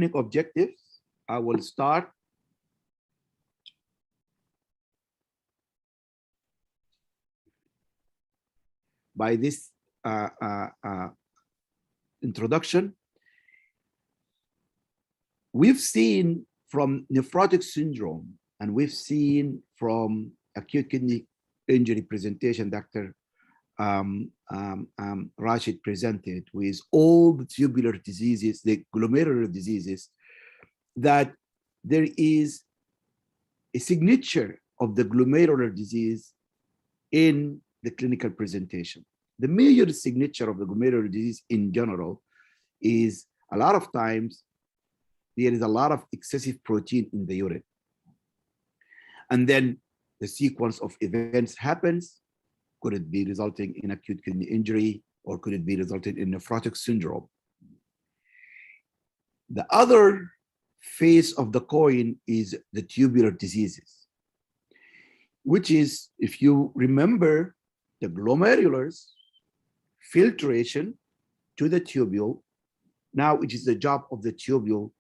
objectives, I will start by this introduction. We've seen from nephrotic syndrome, and we've seen from acute kidney injury presentation, Dr. Rashid presented with all the tubular diseases, the glomerular diseases, that there is a signature of the glomerular disease in the clinical presentation. The major signature of the glomerular disease in general is a lot of times there is a lot of excessive protein in the urine. And then the sequence of events happens. Could it be resulting in acute kidney injury, or could it be resulting in nephrotic syndrome? The other face of the coin is the tubular diseases, which is, if you remember, the glomerulars, filtration to the tubule. Now it is the job of the tubule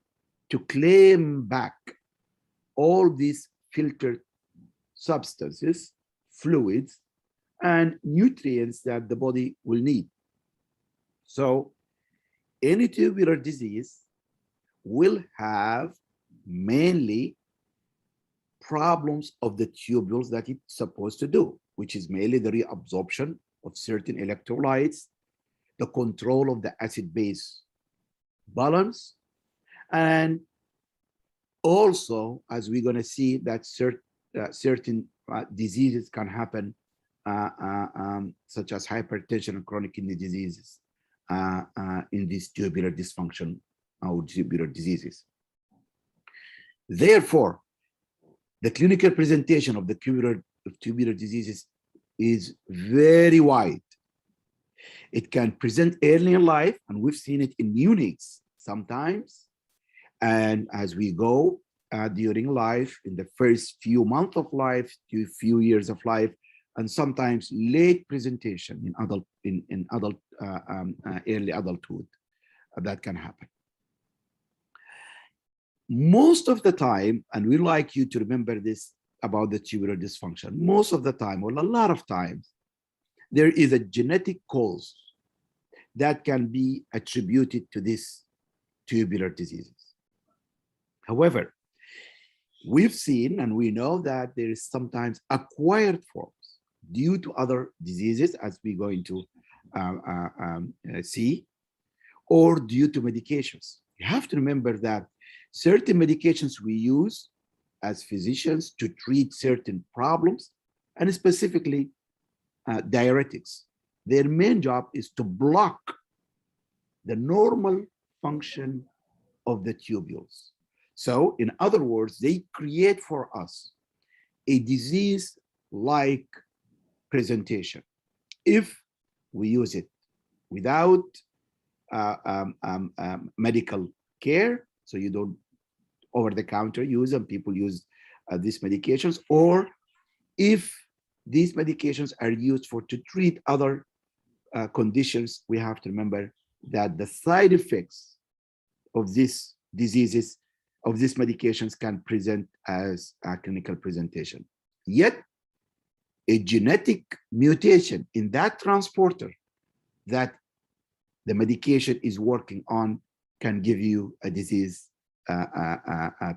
to claim back all these filtered substances, fluids, and nutrients that the body will need. So any tubular disease will have mainly problems of the tubules that it's supposed to do, which is mainly the reabsorption of certain electrolytes, the control of the acid-base balance, and also, as we're going to see, that certain diseases can happen, such as hypertension and chronic kidney diseases in these tubular dysfunction or tubular diseases. Therefore, the clinical presentation of the tubular diseases is very wide. It can present early in life, and we've seen it in neonates sometimes. And as we go during life, in the first few months of life to few years of life, and sometimes late presentation in early adulthood, that can happen. Most of the time, and we like you to remember this about the tubular dysfunction, most of the time, or a lot of times, there is a genetic cause that can be attributed to these tubular diseases. However, we've seen and we know that there is sometimes acquired forms due to other diseases, as we're going to see, or due to medications. You have to remember that certain medications we use as physicians to treat certain problems, and specifically diuretics, their main job is to block the normal function of the tubules. So in other words, they create for us a disease-like presentation if we use it without medical care. So you don't over-the-counter use them, people use these medications, or if these medications are used to treat other conditions, we have to remember that the side effects of these diseases, of these medications, can present as a clinical presentation. Yet, a genetic mutation in that transporter that the medication is working on can give you a disease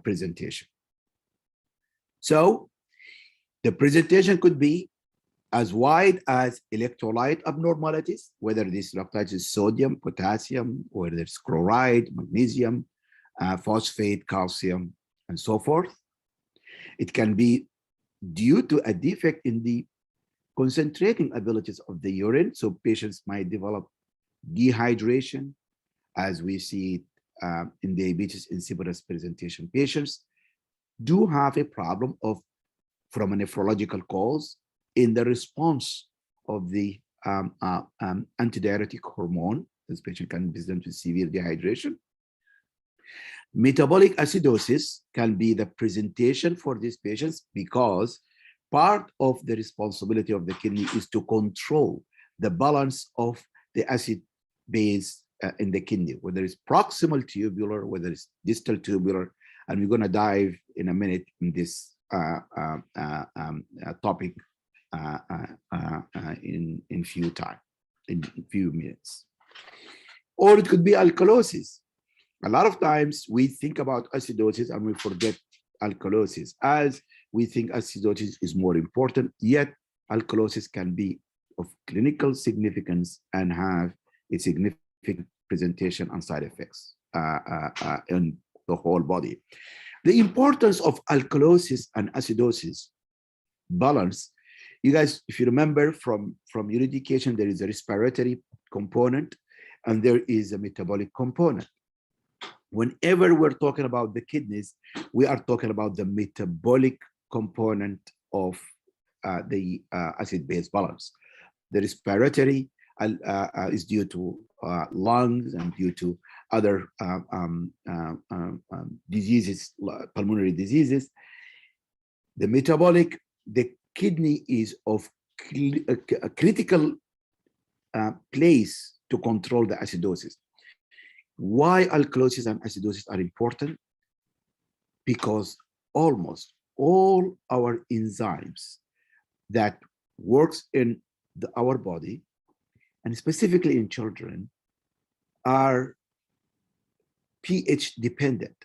presentation. So the presentation could be as wide as electrolyte abnormalities, whether this electrolyte is sodium, potassium, or there's chloride, magnesium, phosphate, calcium, and so forth. It can be due to a defect in the concentrating abilities of the urine. So patients might develop dehydration, as we see in diabetes insipidus presentation. Patients do have a problem from a nephrological cause in the response of the antidiuretic hormone. This patient can present with severe dehydration. Metabolic acidosis can be the presentation for these patients, because part of the responsibility of the kidney is to control the balance of the acid-base in the kidney, whether it's proximal tubular, whether it's distal tubular, and we're going to dive in a minute in this topic in few minutes. Or it could be alkalosis. A lot of times we think about acidosis and we forget alkalosis, as we think acidosis is more important, yet alkalosis can be of clinical significance and have a significant presentation and side effects in the whole body. The importance of alkalosis and acidosis balance, you guys, if you remember from your education, there is a respiratory component and there is a metabolic component. Whenever we're talking about the kidneys, we are talking about the metabolic component of the acid-base balance. The respiratory is due to lungs and due to other diseases, pulmonary diseases. The metabolic, the kidney is of a critical place to control the acidosis. Why alkalosis and acidosis are important? Because almost all our enzymes that works in our body, and specifically in children, are pH dependent.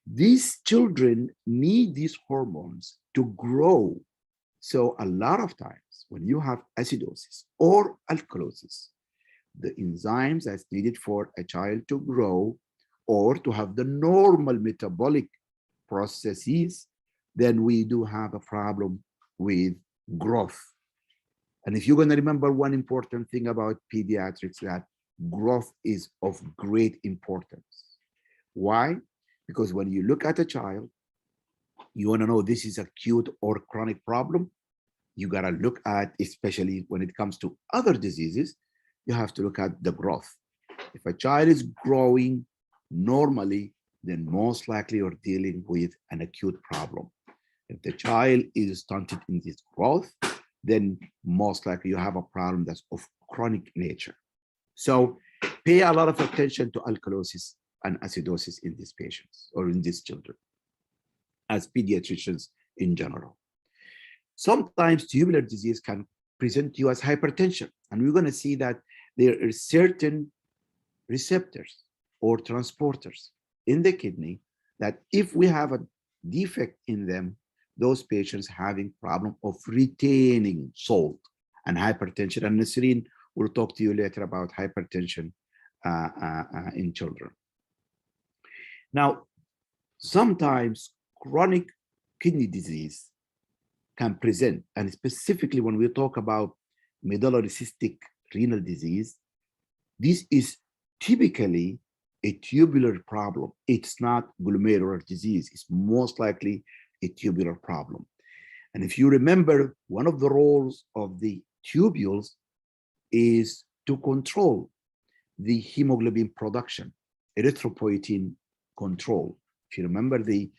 These children need these hormones to grow. So a lot of times when you have acidosis or alkalosis, the enzymes that's needed for a child to grow or to have the normal metabolic processes, then we do have a problem with growth. And if you're going to remember one important thing about pediatrics, that growth is of great importance. Why? Because when you look at a child, you want to know this is acute or chronic problem. You got to look at, especially when it comes to other diseases, you have to look at the growth. If a child is growing normally, then most likely you're dealing with an acute problem. If the child is stunted in this growth, then most likely you have a problem that's of chronic nature. So pay a lot of attention to alkalosis and acidosis in these patients or in these children, as pediatricians in general. Sometimes tubular disease can present you as hypertension, and we're going to see that there are certain receptors or transporters in the kidney that if we have a defect in them, those patients having problem of retaining salt and hypertension. And Nasreen will talk to you later about hypertension in children. Now, sometimes chronic kidney disease can present, and specifically when we talk about medullary cystic renal disease, this is typically a tubular problem. It's not glomerular disease. It's most likely a tubular problem. And if you remember, one of the roles of the tubules is to control the hemoglobin production, erythropoietin control. If you remember, the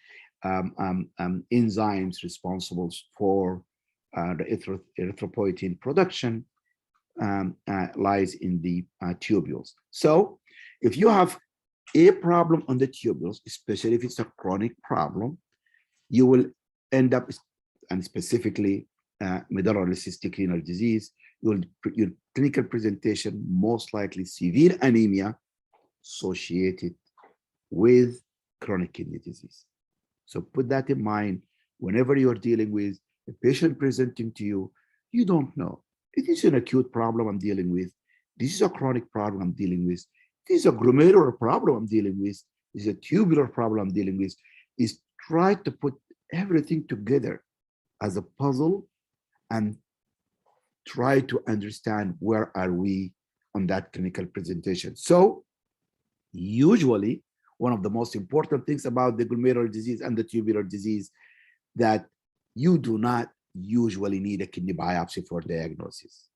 enzymes responsible for the erythropoietin production lies in the tubules. So if you have a problem on the tubules, especially if it's a chronic problem, you will end up, and specifically medullary cystic renal disease, your clinical presentation most likely severe anemia associated with chronic kidney disease. So put that in mind whenever you're dealing with a patient presenting to you. You don't know. It is an acute problem I'm dealing with. This is a chronic problem I'm dealing with. This is a glomerular problem I'm dealing with. This is a tubular problem I'm dealing with. Is try to put everything together as a puzzle and try to understand where are we on that clinical presentation. So usually one of the most important things about the glomerular disease and the tubular disease that you do not usually need a kidney biopsy for diagnosis.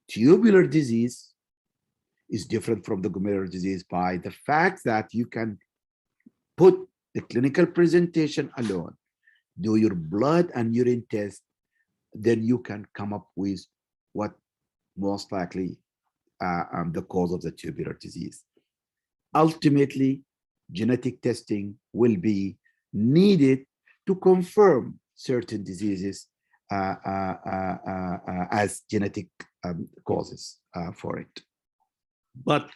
Tubular disease is different from the glomerular disease by the fact that you can put the clinical presentation alone, do your blood and urine test, then you can come up with what most likely the cause of the tubular disease. Ultimately, genetic testing will be needed to confirm certain diseases as genetic causes for it. But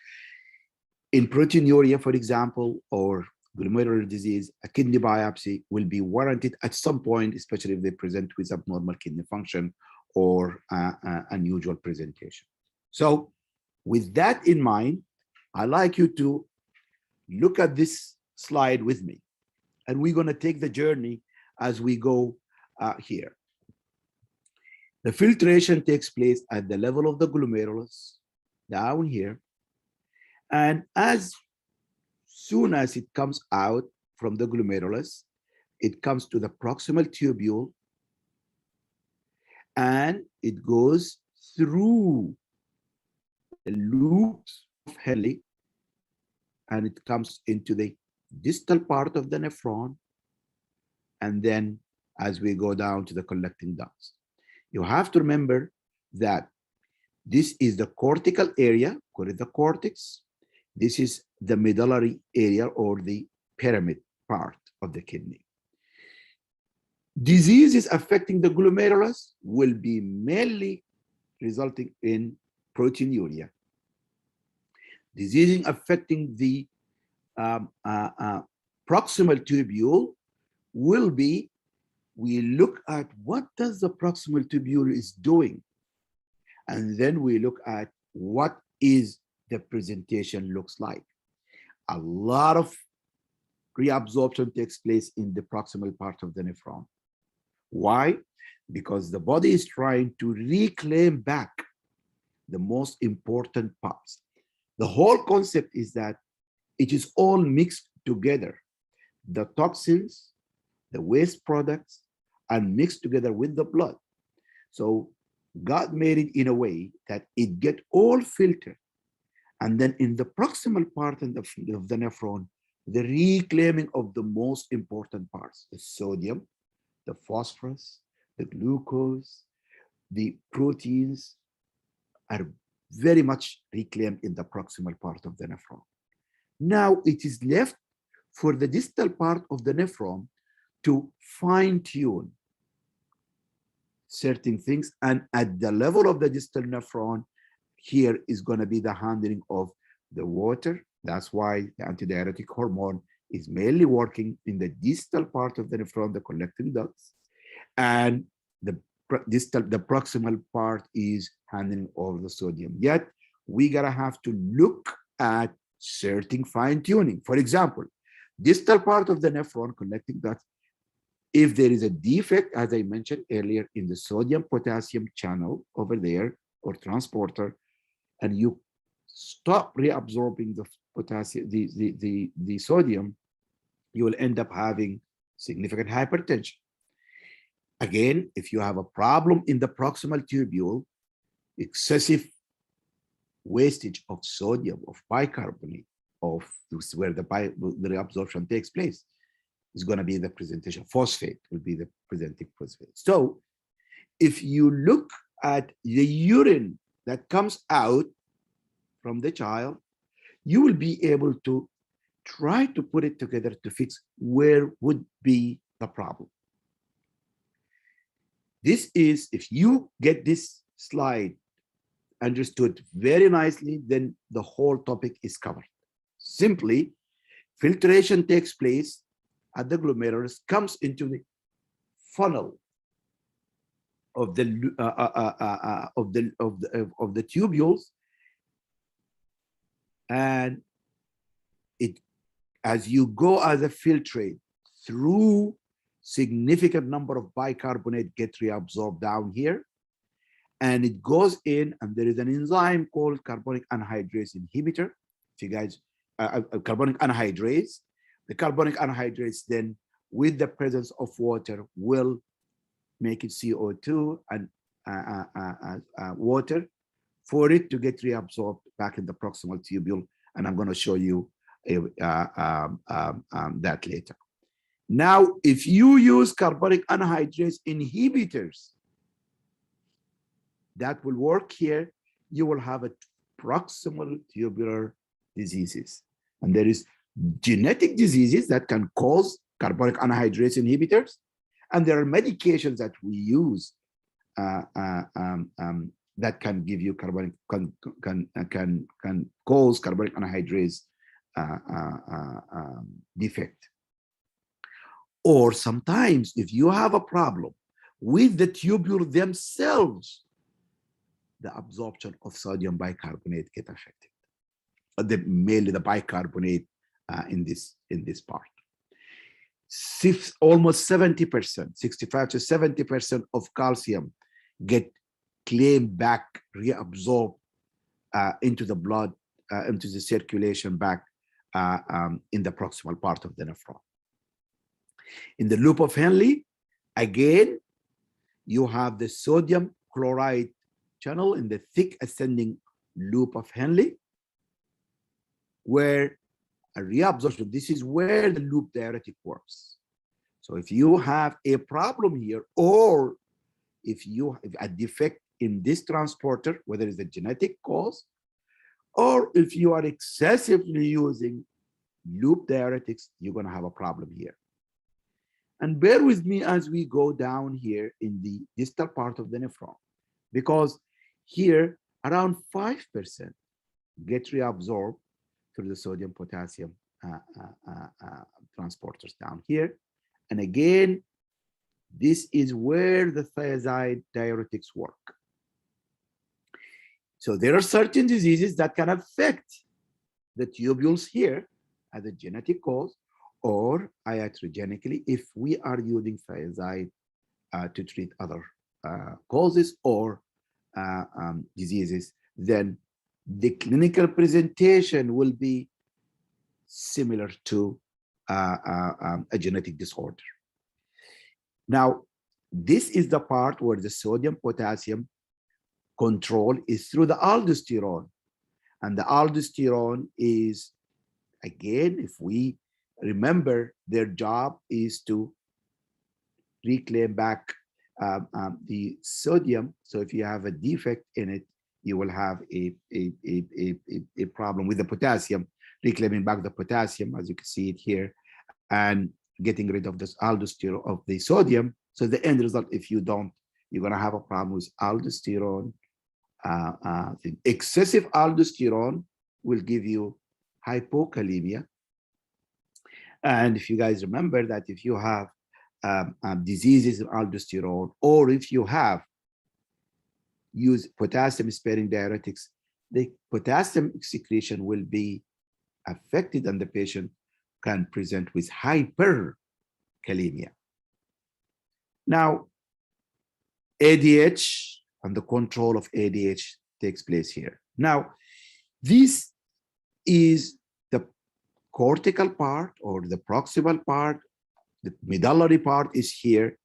in proteinuria, for example, or glomerular disease, a kidney biopsy will be warranted at some point, especially if they present with abnormal kidney function or unusual presentation. So with that in mind, I'd like you to look at this slide with me, and we're going to take the journey as we go here. The filtration takes place at the level of the glomerulus, down here, and as soon as it comes out from the glomerulus, it comes to the proximal tubule, and it goes through the loops of Henle, and it comes into the distal part of the nephron, and then as we go down to the collecting ducts. You have to remember that this is the cortical area, call it the cortex. This is the medullary area or the pyramid part of the kidney. Diseases affecting the glomerulus will be mainly resulting in proteinuria. Diseases affecting the proximal tubule will be, we look at what does the proximal tubule is doing, and then we look at what is the presentation looks like. A lot of reabsorption takes place in the proximal part of the nephron. Why? Because the body is trying to reclaim back the most important parts. The whole concept is that it is all mixed together. The toxins, the waste products are mixed together with the blood. So God made it in a way that it get all filtered. And then in the proximal part of the nephron, the reclaiming of the most important parts, the sodium, the phosphorus, the glucose, the proteins are very much reclaimed in the proximal part of the nephron. Now it is left for the distal part of the nephron to fine-tune certain things, and at the level of the distal nephron, here is going to be the handling of the water. That's why the antidiuretic hormone is mainly working in the distal part of the nephron, the collecting ducts, and the proximal part is handling all the sodium. Yet we gotta have to look at certain fine-tuning. For example, distal part of the nephron collecting ducts, if there is a defect, as I mentioned earlier, in the sodium-potassium channel over there or transporter, and you stop reabsorbing the potassium, the sodium, you will end up having significant hypertension. Again, if you have a problem in the proximal tubule, excessive wastage of sodium, of bicarbonate, of where the reabsorption takes place, is going to be the presentation. Phosphate will be the presenting phosphate. So if you look at the urine that comes out from the child, you will be able to try to put it together to fix where would be the problem. This is, if you get this slide understood very nicely, then the whole topic is covered. Simply, filtration takes place at the glomerulus, comes into the funnel of the tubules, and it, as you go as a filtrate through, significant number of bicarbonate get reabsorbed down here, and it goes in, and there is an enzyme called carbonic anhydrase inhibitor. If you guys, carbonic anhydrase, the carbonic anhydrase then, with the presence of water, will make it CO2 and water for it to get reabsorbed back in the proximal tubule, and I'm going to show you that later. Now, if you use carbonic anhydrase inhibitors, that will work here. You will have a proximal tubular diseases. And there is genetic diseases that can cause carbonic anhydrase inhibitors, and there are medications that we use that can give you carbonic can cause carbonic anhydrase defect. Or sometimes if you have a problem with the tubule themselves, the absorption of sodium bicarbonate get affected. Mainly the bicarbonate in this part. Almost 70%, 65 to 70% of calcium get claimed back, reabsorbed into the blood, into the circulation back in the proximal part of the nephron. In the loop of Henle, again, you have the sodium chloride channel in the thick ascending loop of Henle, where a reabsorption, this is where the loop diuretic works. So if you have a problem here, or if you have a defect in this transporter, whether it's a genetic cause, or if you are excessively using loop diuretics, you're going to have a problem here. And bear with me as we go down here in the distal part of the nephron, because here around 5% get reabsorbed through the sodium potassium transporters down here. And again, this is where the thiazide diuretics work. So there are certain diseases that can affect the tubules here as a genetic cause, or iatrogenically if we are using thiazide to treat other causes or diseases, then the clinical presentation will be similar to a genetic disorder. Now, this is the part where the sodium potassium control is through the aldosterone. And the aldosterone is, again, if we remember, their job is to reclaim back the sodium. So if you have a defect in it, you will have a problem with the potassium, reclaiming back the potassium, as you can see it here, and getting rid of this aldosterone of the sodium. So the end result, if you don't, you're going to have a problem with aldosterone. Excessive aldosterone will give you hypokalemia. And if you guys remember that if you have diseases in aldosterone, or if you have used potassium sparing diuretics, the potassium secretion will be affected and the patient can present with hyperkalemia. Now, ADH and the control of ADH takes place here. Now, this is the cortical part or the proximal part. The medullary part is here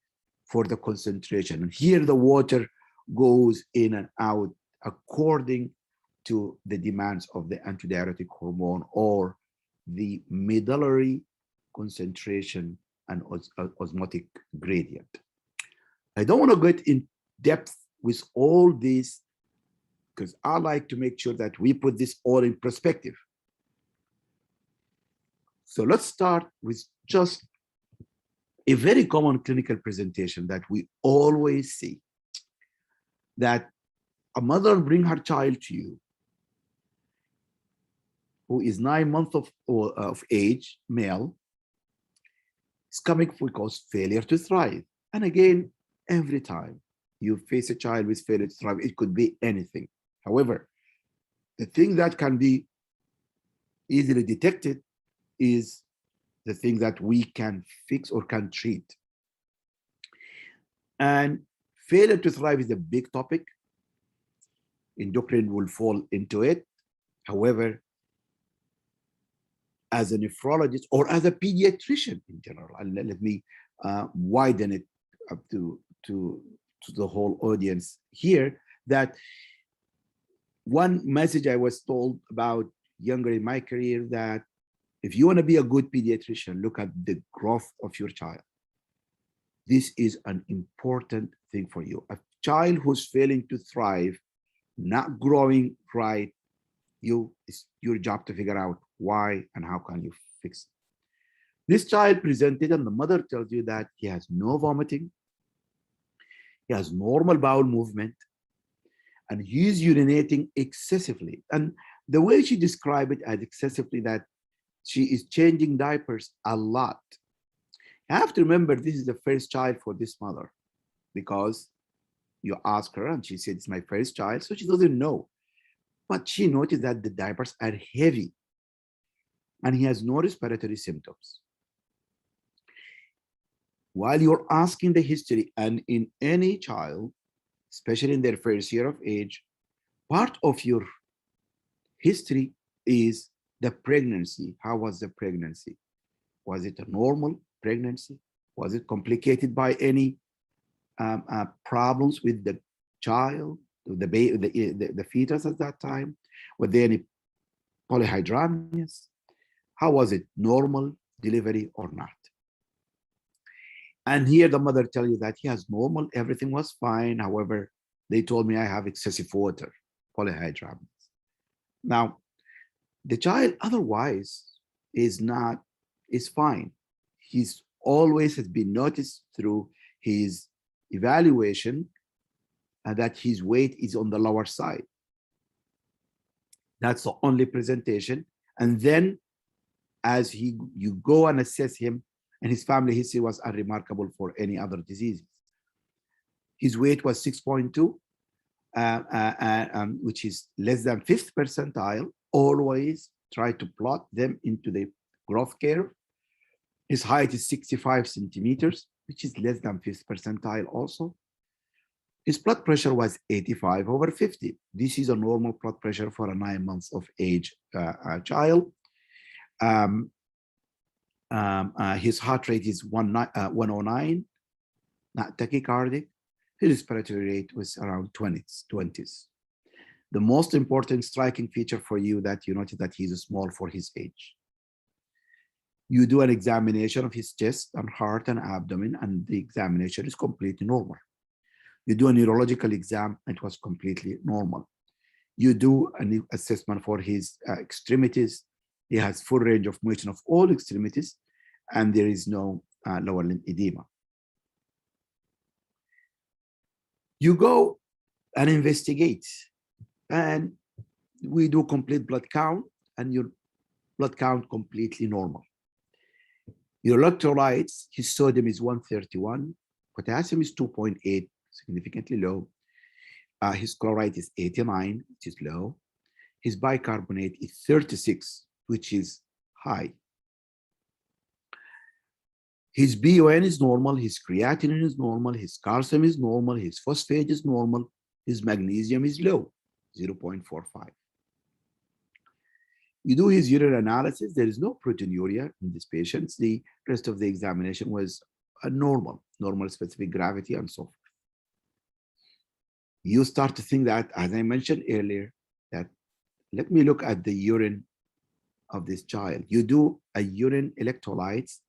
for the concentration. And here the water goes in and out according to the demands of the antidiuretic hormone or the medullary concentration and osmotic gradient. I don't want to get in depth with all this because I like to make sure that we put this all in perspective. So let's start with just a very common clinical presentation that we always see, that a mother bring her child to you who is 9 months of age, male, is coming because failure to thrive. And again, every time you face a child with failure to thrive, it could be anything. However, the thing that can be easily detected is the thing that we can fix or can treat. And failure to thrive is a big topic. Endocrine will fall into it. However, as a nephrologist or as a pediatrician in general, and let me widen it up to the whole audience here, that one message I was told about younger in my career, that if you want to be a good pediatrician, look at the growth of your child. This is an important thing for you. A child who's failing to thrive, not growing right, It's your job to figure out why and how can you fix it. This child presented and the mother tells you that he has no vomiting, he has normal bowel movement, and he's urinating excessively. And the way she described it as excessively, that she is changing diapers a lot. You have to remember, this is the first child for this mother, because you ask her and she said, it's my first child, so she doesn't know. But she noticed that the diapers are heavy and he has no respiratory symptoms. While you're asking the history, and in any child, especially in their first year of age, part of your history is the pregnancy. How was the pregnancy? Was it a normal pregnancy? Was it complicated by any problems with the child, the baby, the fetus at that time? Were there any polyhydramnias? How was it, normal delivery or not? And here the mother tell you that he has normal, everything was fine. However, they told me I have excessive water, polyhydramnias. Now, the child otherwise is fine. He's always has been noticed through his evaluation that his weight is on the lower side. That's the only presentation. And then as you go and assess him, and his family history was unremarkable for any other diseases. His weight was 6.2, which is less than 5th percentile. Always try to plot them into the growth curve. His height is 65 centimeters, which is less than 5th percentile also. His blood pressure was 85/50. This is a normal blood pressure for a 9 months of age child. His heart rate is 109, not tachycardic. His respiratory rate was around 20s. The most important striking feature for you that you notice that he's small for his age. You do an examination of his chest and heart and abdomen, and the examination is completely normal. You do a neurological exam, it was completely normal. You do an assessment for his extremities. He has full range of motion of all extremities, and there is no lower limb edema. You go and investigate, and we do complete blood count, and your blood count completely normal. Your electrolytes, his sodium is 131, potassium is 2.8, significantly low. His chloride is 89, which is low. His bicarbonate is 36, which is high. His BUN is normal, his creatinine is normal, his calcium is normal, his phosphate is normal, his magnesium is low, 0.45. You do his urine analysis, there is no proteinuria in these patients. The rest of the examination was normal specific gravity and so forth. You start to think that, as I mentioned earlier, that let me look at the urine of this child. You do a urine electrolytes,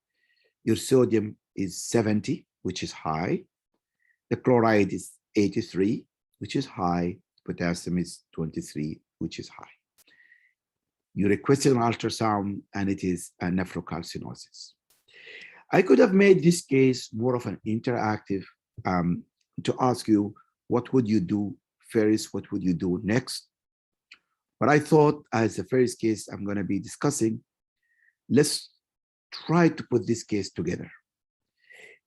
your sodium is 70, which is high. The chloride is 83, which is high. Potassium is 23, which is high. You requested an ultrasound, and it is a nephrocalcinosis. I could have made this case more of an interactive to ask you, what would you do first? What would you do next? But I thought, as the first case I'm going to be discussing, let's try to put this case together.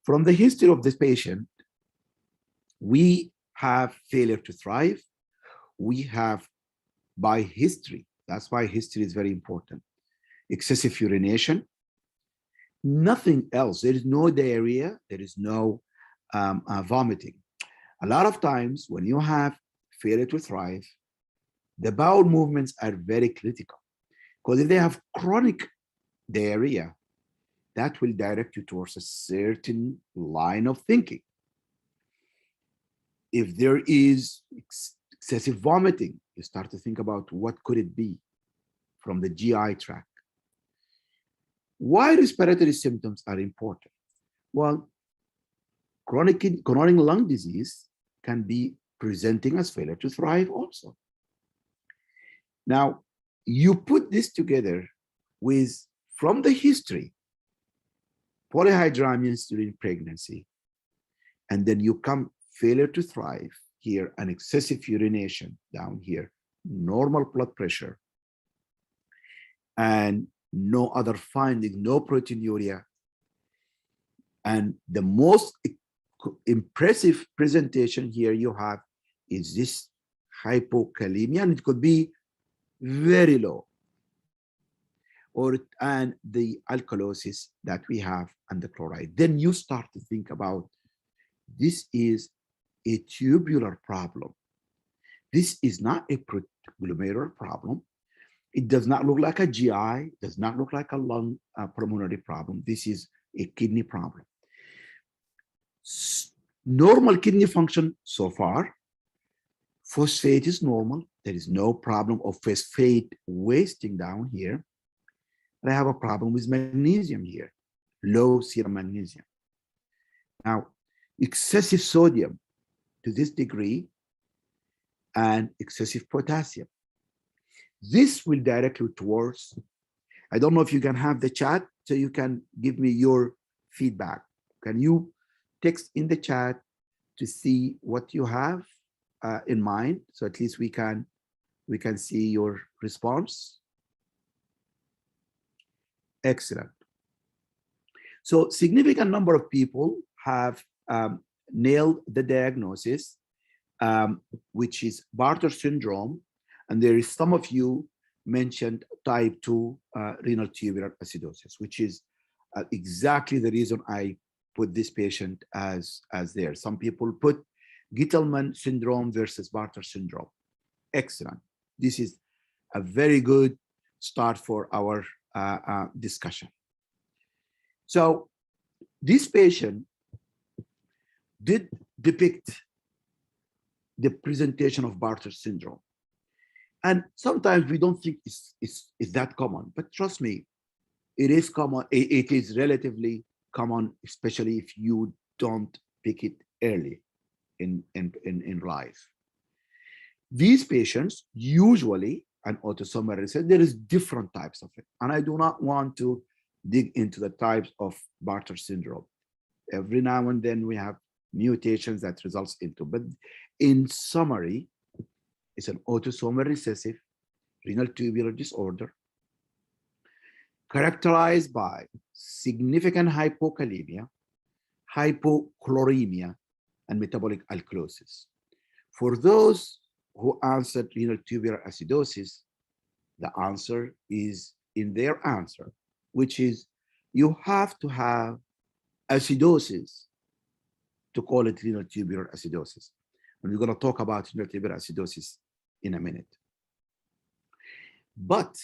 From the history of this patient, we have failure to thrive. We have, by history, that's why history is very important, excessive urination, nothing else. There is no diarrhea, there is no vomiting. A lot of times when you have failure to thrive, the bowel movements are very critical, because if they have chronic diarrhea, that will direct you towards a certain line of thinking. If there is excessive vomiting, you start to think about what could it be from the GI tract. Why respiratory symptoms are important? Well, chronic lung disease can be presenting as failure to thrive also. Now, you put this together with, from the history, polyhydramnions during pregnancy, and then you come failure to thrive here, and excessive urination down here, normal blood pressure, and no other finding, no proteinuria. And the most impressive presentation here you have is this hypokalemia, and it could be very low, and the alkalosis that we have and the chloride. Then you start to think about, this is a tubular problem. This is not a glomerular problem. It does not look like a GI, does not look like a lung pulmonary problem. This is a kidney problem. Normal kidney function so far. Phosphate is normal. There is no problem of phosphate wasting down here. But I have a problem with magnesium here, low serum magnesium. Now, excessive sodium to this degree and excessive potassium. This will direct you towards, I don't know if you can have the chat so you can give me your feedback. Can you text in the chat to see what you have in mind, so at least we can see your response? Excellent. So significant number of people have nailed the diagnosis, which is Bartter syndrome, and there is some of you mentioned type 2 renal tubular acidosis, which is exactly the reason I put this patient as there. Some people put Gitelman syndrome versus Bartter syndrome. Excellent. This is a very good start for our discussion. So this patient did depict the presentation of Bartter syndrome. And sometimes we don't think it's that common, but trust me, it is common. It is relatively common, especially if you don't pick it early in life. These patients usually, an autosomal recessive, there is different types of it. And I do not want to dig into the types of Bartter syndrome. Every now and then we have mutations that results into, but in summary, it's an autosomal recessive renal tubular disorder characterized by significant hypokalemia, hypochloremia, and metabolic alkalosis. For those who answered renal tubular acidosis, the answer is in their answer, which is you have to have acidosis to call it renal tubular acidosis. And we're going to talk about renal tubular acidosis in a minute. But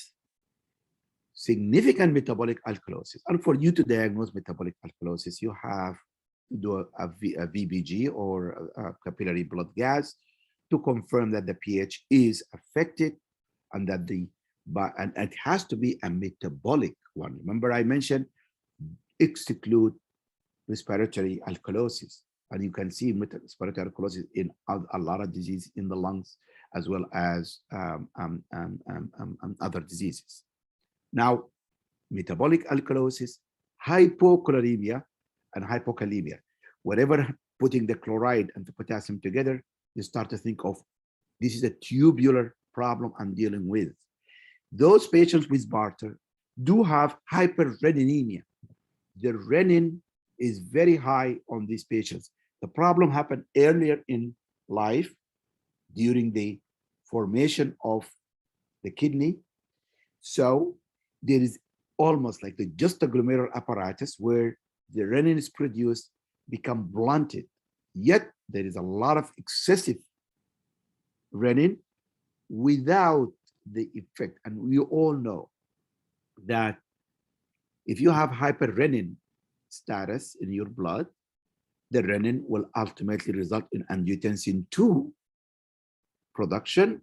significant metabolic alkalosis, and for you to diagnose metabolic alkalosis, you have to do a VBG or a capillary blood gas to confirm that the pH is affected and that and it has to be a metabolic one. Remember I mentioned exclude respiratory alkalosis, and you can see respiratory alkalosis in a lot of diseases in the lungs as well as other diseases. Now, metabolic alkalosis, hypochloremia, and hypokalemia. Wherever putting the chloride and the potassium together, you start to think of, this is a tubular problem I'm dealing with. Those patients with Bartter do have hyperreninemia. The renin is very high on these patients. The problem happened earlier in life during the formation of the kidney. So there is almost like the juxtaglomerular apparatus where the renin is produced, become blunted. Yet there is a lot of excessive renin without the effect. And we all know that if you have hyperrenin status in your blood, the renin will ultimately result in angiotensin II production,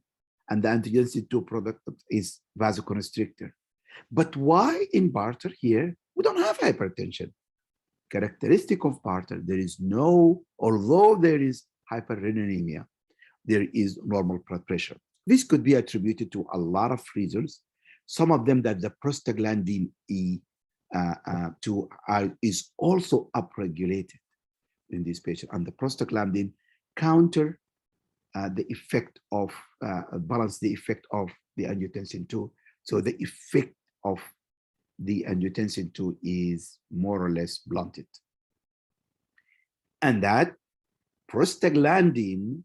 and the angiotensin II product is vasoconstrictor. But why in Bartter here, we don't have hypertension? Characteristic of Bartter, there is no, although there is hyperrenemia, there is normal blood pressure. This could be attributed to a lot of reasons, some of them that the prostaglandin E2 is also upregulated in this patient, and the prostaglandin counter the effect of balance the effect of the angiotensin 2. So the effect of the angiotensin 2 is more or less blunted. And that prostaglandin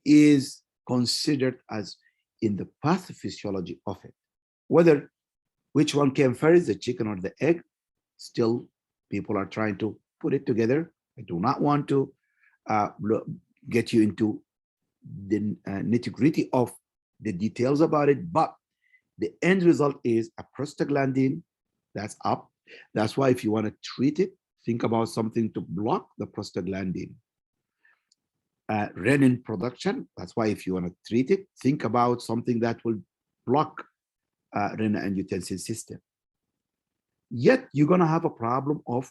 is considered as in the pathophysiology of it. Whether which one came first, the chicken or the egg, still people are trying to put it together. I do not want to get you into the nitty-gritty of the details about it, but the end result is a prostaglandin that's up. That's why if you want to treat it, think about something to block the prostaglandin. Renin production, that's why if you want to treat it, think about something that will block renin-angiotensin system. Yet you're going to have a problem of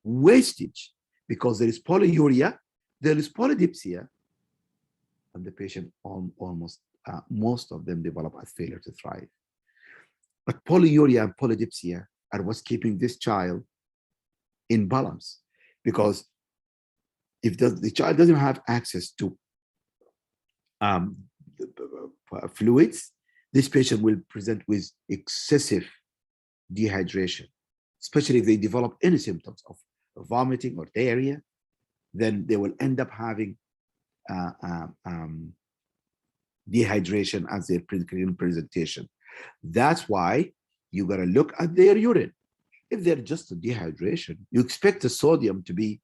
wastage because there is polyuria, there is polydipsia, and the patient almost most of them develop a failure to thrive. But polyuria and polydipsia are what's keeping this child in balance, because if the child doesn't have access to fluids, this patient will present with excessive dehydration, especially if they develop any symptoms of vomiting or diarrhea. Then they will end up having dehydration as their clinical presentation. That's why you got to look at their urine. If they're just a dehydration, you expect the sodium to be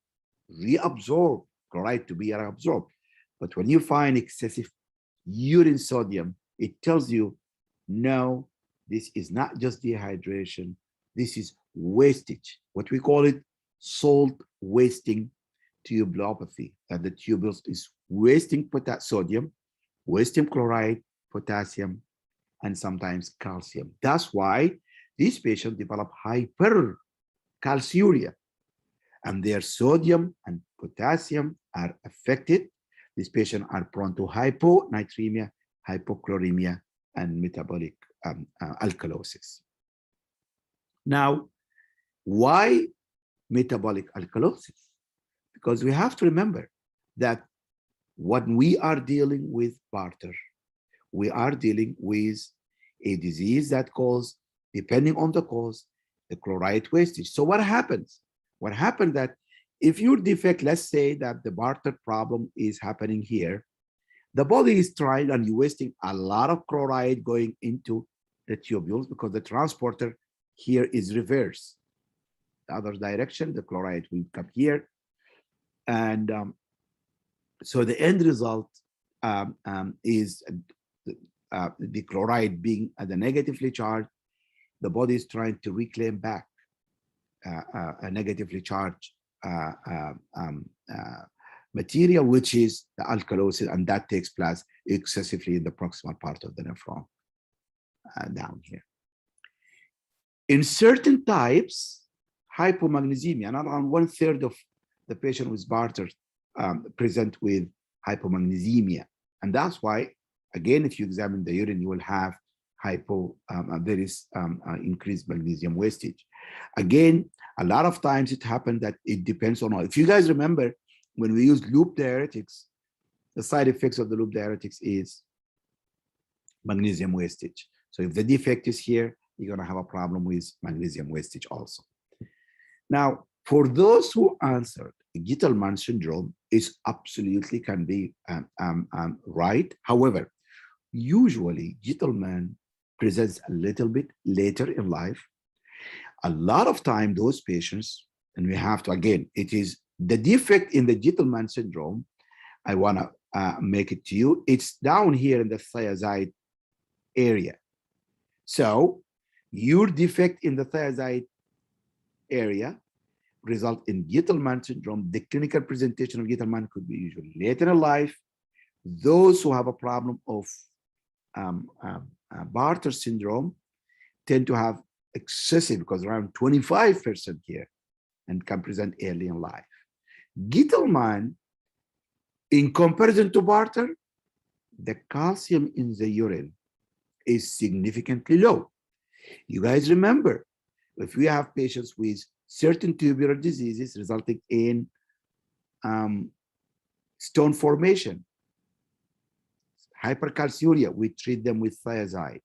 reabsorbed, chloride to be reabsorbed. But when you find excessive urine sodium, it tells you, no, this is not just dehydration, this is wastage. What we call it, salt wasting tubulopathy. And the tubules is wasting sodium, wasting chloride, potassium, and sometimes calcium. That's why these patients develop hypercalciuria, and their sodium and potassium are affected. These patients are prone to hyponatremia, hypochloremia, and metabolic alkalosis. Now, why metabolic alkalosis? Because we have to remember that when we are dealing with Bartter, we are dealing with a disease that causes, depending on the cause, the chloride wastage. So what happens? What happened that if your defect, let's say that the Bartter problem is happening here, the body is trying and you're wasting a lot of chloride going into the tubules because the transporter here is reverse. The other direction, the chloride will come here. And so the end result is the chloride being at the negatively charged. The body is trying to reclaim back a negatively charged material, which is the alkalosis, and that takes place excessively in the proximal part of the nephron down here. In certain types, hypomagnesemia, and around 1/3 of the patient with Bartter present with hypomagnesemia. And that's why, again, if you examine the urine, you will have there is increased magnesium wastage. Again, a lot of times it happens that it depends on, if you guys remember, when we use loop diuretics, the side effects of the loop diuretics is magnesium wastage. So if the defect is here, you're going to have a problem with magnesium wastage also. Now, for those who answered, Gitelman syndrome is absolutely can be right. However, usually Gitelman presents a little bit later in life. A lot of time, those patients, and we have to, again, it is the defect in the Gitelman syndrome. I want to make it to you. It's down here in the thiazide area. So your defect in the thiazide area result in Gitelman syndrome. The clinical presentation of Gitelman could be usually later in life. Those who have a problem of Bartter syndrome tend to have excessive, because around 25% here, and can present early in life. Gitelman, in comparison to Bartter, the calcium in the urine is significantly low. You guys remember, if we have patients with certain tubular diseases resulting in stone formation, hypercalciuria, we treat them with thiazide.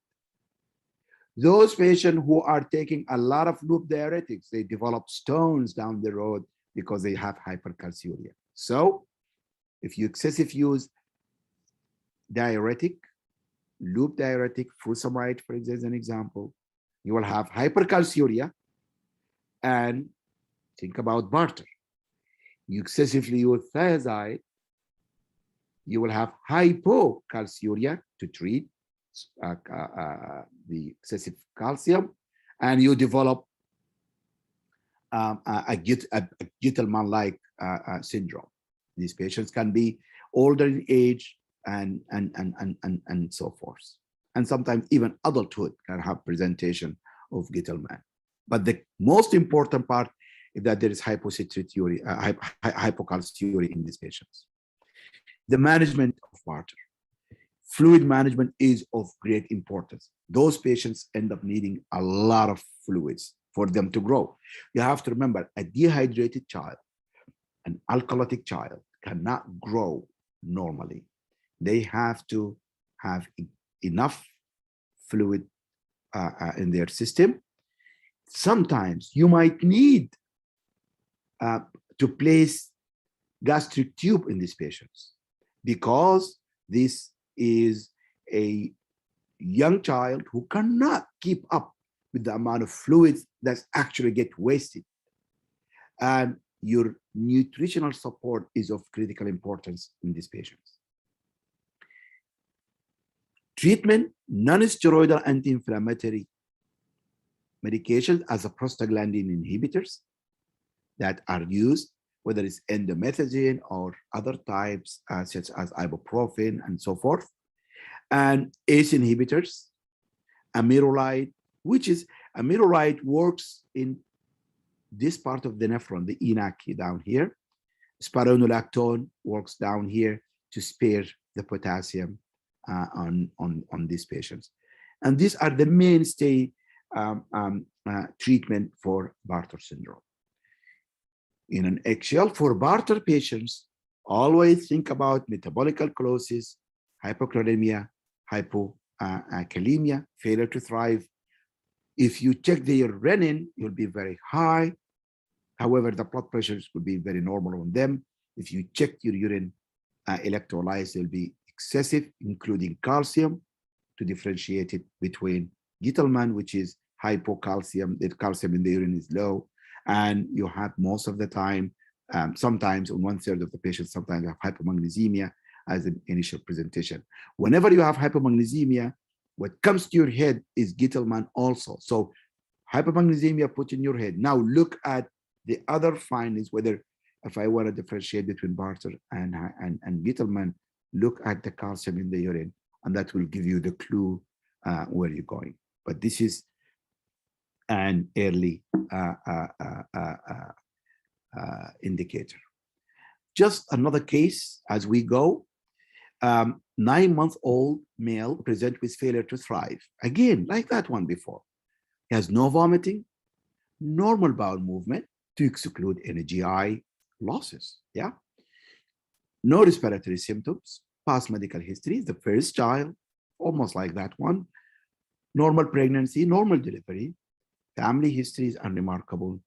Those patients who are taking a lot of loop diuretics, they develop stones down the road because they have hypercalciuria. So if you excessive use diuretic, loop diuretic, furosemide, for example, as an example, you will have hypercalciuria. And think about Barter. You excessively use thiazide, you will have hypocalciuria to treat the excessive calcium, and you develop a Gittelman-like syndrome. These patients can be older in age and so forth. And sometimes even adulthood can have presentation of Gittelman. But the most important part is that there is hypocalciuria in these patients. The management of Barter. Fluid management is of great importance. Those patients end up needing a lot of fluids for them to grow. You have to remember, a dehydrated child, an alcoholic child cannot grow normally. They have to have enough fluid in their system. Sometimes you might need to place gastric tube in these patients because this is a young child who cannot keep up with the amount of fluids that actually get wasted. And your nutritional support is of critical importance in these patients. Treatment, non-steroidal anti-inflammatory medications as a prostaglandin inhibitors that are used, whether it's endomethacin or other types such as ibuprofen and so forth, and ACE inhibitors, amyrolide, which is amyrolide works in this part of the nephron, the ENaC down here. Spironolactone works down here to spare the potassium on these patients. And these are the mainstay treatment for Bartter syndrome. In an eggshell, for Bartter patients, always think about metabolic alkalosis, hypochloremia, hypokalemia, failure to thrive. If you check their renin, you'll be very high. However, the blood pressures will be very normal on them. If you check your urine electrolytes, they'll be excessive, including calcium, to differentiate it between Gittelman, which is hypocalcium, the calcium in the urine is low, and you have most of the time, sometimes on 1/3 of the patients, sometimes have hypomagnesemia as an initial presentation. Whenever you have hypomagnesemia, what comes to your head is Gittelman also. So hypomagnesemia put in your head. Now look at the other findings, whether if I want to differentiate between Bartter and Gittelman, look at the calcium in the urine, and that will give you the clue where you're going. But this is an early indicator. Just another case as we go. 9-month-old male present with failure to thrive. Again, like that one before. He has no vomiting, normal bowel movement to exclude any GI losses. Yeah. No respiratory symptoms, past medical history, the first child, almost like that one. Normal pregnancy, normal delivery. Family history is unremarkable.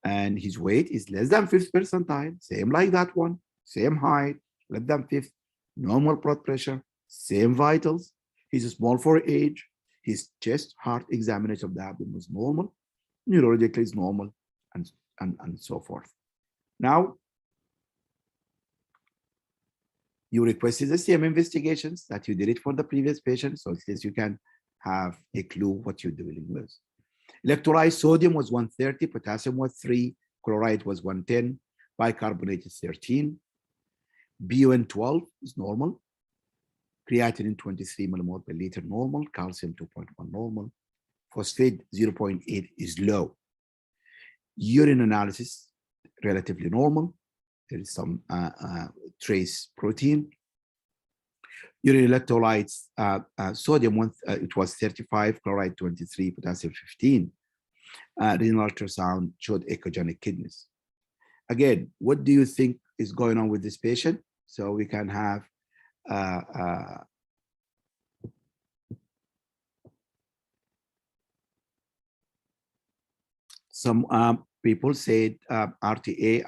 And his weight is less than 5th percentile, same like that one, same height, less than 5th, normal blood pressure, same vitals. He's small for age. His chest, heart examination of the abdomen was normal. Neurologically is normal, and so forth. Now, you requested the same investigations that you did it for the previous patient, so since you can have a clue what you're dealing with. Electrolyte sodium was 130, potassium was 3, chloride was 110, bicarbonate is 13, BUN 12 is normal, creatinine 23 millimole per liter normal, calcium 2.1 normal, phosphate 0.8 is low. Urine analysis relatively normal. There is some trace protein. Urine electrolytes, sodium, it was 35, chloride 23, potassium 15. Renal ultrasound showed echogenic kidneys. Again, what do you think is going on with this patient? So we can have some people said RTA,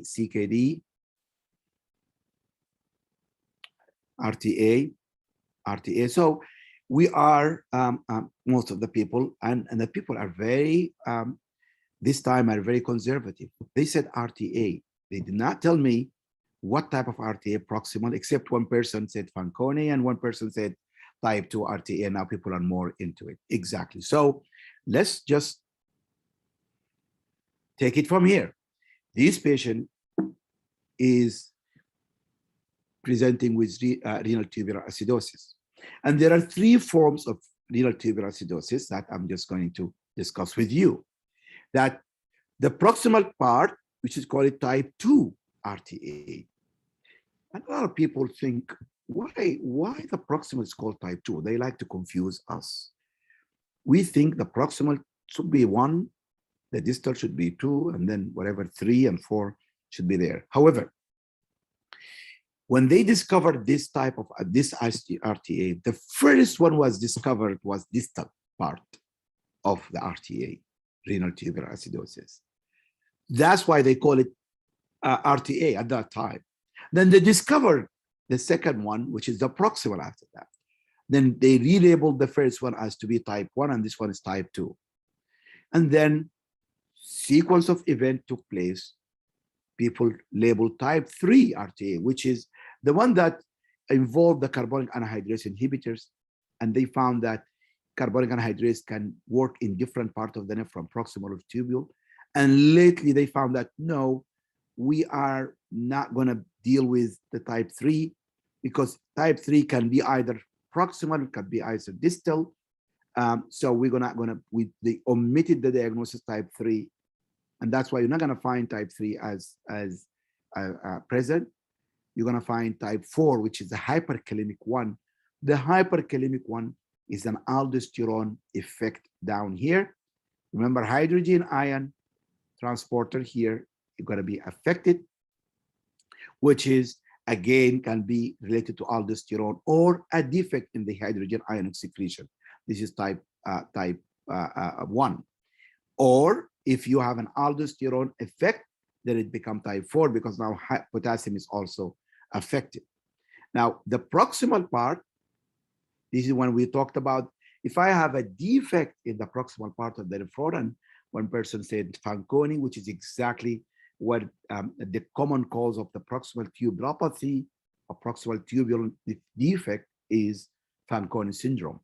CKD, RTA. So we are, most of the people, and the people are very, this time are very conservative. They said RTA. They did not tell me what type of RTA proximal, except one person said Fanconi and one person said type 2 RTA. Now people are more into it. Exactly. So let's just take it from here. This patient is presenting with renal tubular acidosis. And there are 3 forms of renal tubular acidosis that I'm just going to discuss with you. That the proximal part, which is called type 2 RTA. And a lot of people think, why the proximal is called type 2? They like to confuse us. We think the proximal should be 1, the distal should be 2, and then whatever 3 and 4 should be there. However, when they discovered this type of this RTA, the first one was discovered was distal part of the RTA, renal tubular acidosis. That's why they call it RTA at that time. Then they discovered the second one, which is the proximal after that. Then they relabeled the first one as to be type 1, and this one is type 2. And then sequence of event took place. People labeled type 3 RTA, which is the one that involved the carbonic anhydrase inhibitors. And they found that carbonic anhydrase can work in different parts of the nephron, proximal of tubule. And lately they found that, no, we are not going to deal with the type 3 because type 3 can be either proximal, it can be either distal. So we're not going to, they omitted the diagnosis type 3. And that's why you're not going to find type 3 as present. You're going to find type 4, which is the hyperkalemic one. The hyperkalemic one is an aldosterone effect down here. Remember, hydrogen ion transporter here is going to be affected, which is, again, can be related to aldosterone or a defect in the hydrogen ion secretion. This is type 1. Or if you have an aldosterone effect, then it becomes type 4 because now potassium is also affected. Now, the proximal part, this is when we talked about, if I have a defect in the proximal part of the nephron, and one person said Fanconi, which is exactly what the common cause of the proximal tubulopathy or proximal tubule defect is Fanconi syndrome.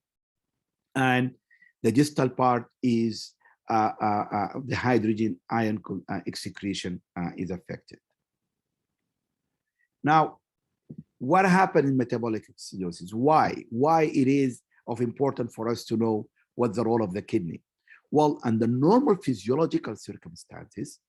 And the distal part is the hydrogen ion excretion is affected. Now, what happened in metabolic acidosis? Why it is of importance for us to know what's the role of the kidney? Well, under normal physiological circumstances,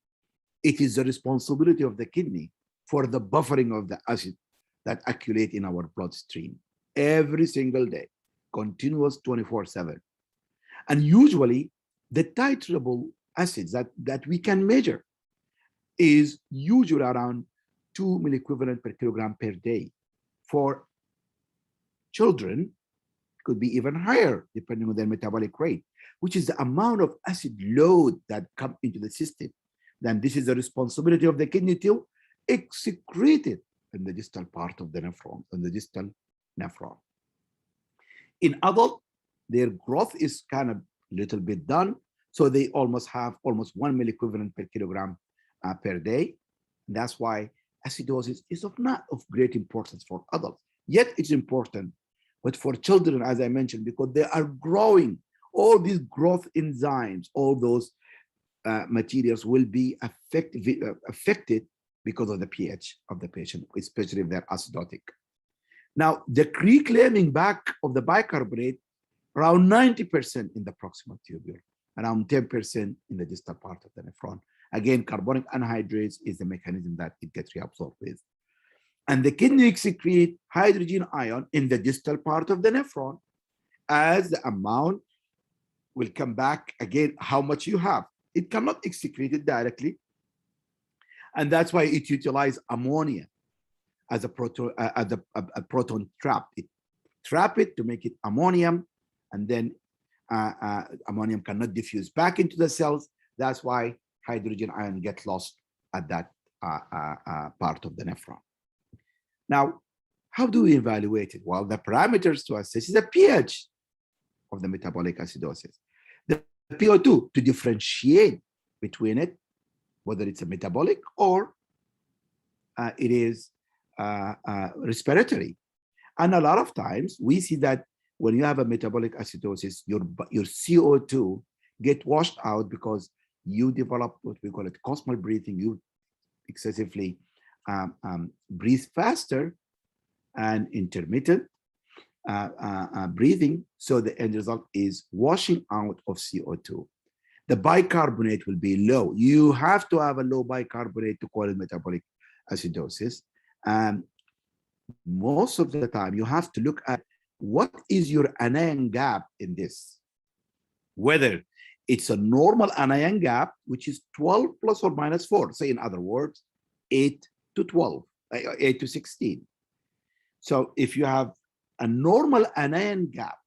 it is the responsibility of the kidney for the buffering of the acid that accumulate in our bloodstream every single day, continuous 24/7. And usually the titrable acids that we can measure is usually around 2 milliequivalent per kilogram per day. For children, could be even higher depending on their metabolic rate, which is the amount of acid load that comes into the system. Then this is the responsibility of the kidney to excrete it in the distal part of the nephron, in the distal nephron. In adult, their growth is kind of little bit done, so they almost have 1 milliequivalent per kilogram per day. And that's why acidosis is not of great importance for adults. Yet it's important, but for children, as I mentioned, because they are growing, all these growth enzymes, all those materials will be affected because of the pH of the patient, especially if they're acidotic. Now, the reclaiming back of the bicarbonate, around 90% in the proximal tubule, around 10% in the distal part of the nephron. Again, carbonic anhydrase is the mechanism that it gets reabsorbed with. And the kidney excrete hydrogen ion in the distal part of the nephron, as the amount will come back again, how much you have. It cannot excrete it directly. And that's why it utilizes ammonia as a proton, a proton trap. It trap it to make it ammonium, and then ammonium cannot diffuse back into the cells. That's why hydrogen ion gets lost at that part of the nephron. Now, how do we evaluate it? Well, the parameters to assess is the pH of the metabolic acidosis, the PO2 to differentiate between it, whether it's a metabolic or it is respiratory. And a lot of times we see that when you have a metabolic acidosis, your CO2 get washed out because you develop what we call it cosmal breathing. You excessively breathe faster and intermittent breathing. So the end result is washing out of CO2. The bicarbonate will be low. You have to have a low bicarbonate to call it metabolic acidosis. And most of the time, you have to look at what is your anion gap in this. Whether it's a normal anion gap, which is 12 plus or minus 4. Say, in other words, 8 to 12, 8 to 16. So if you have a normal anion gap,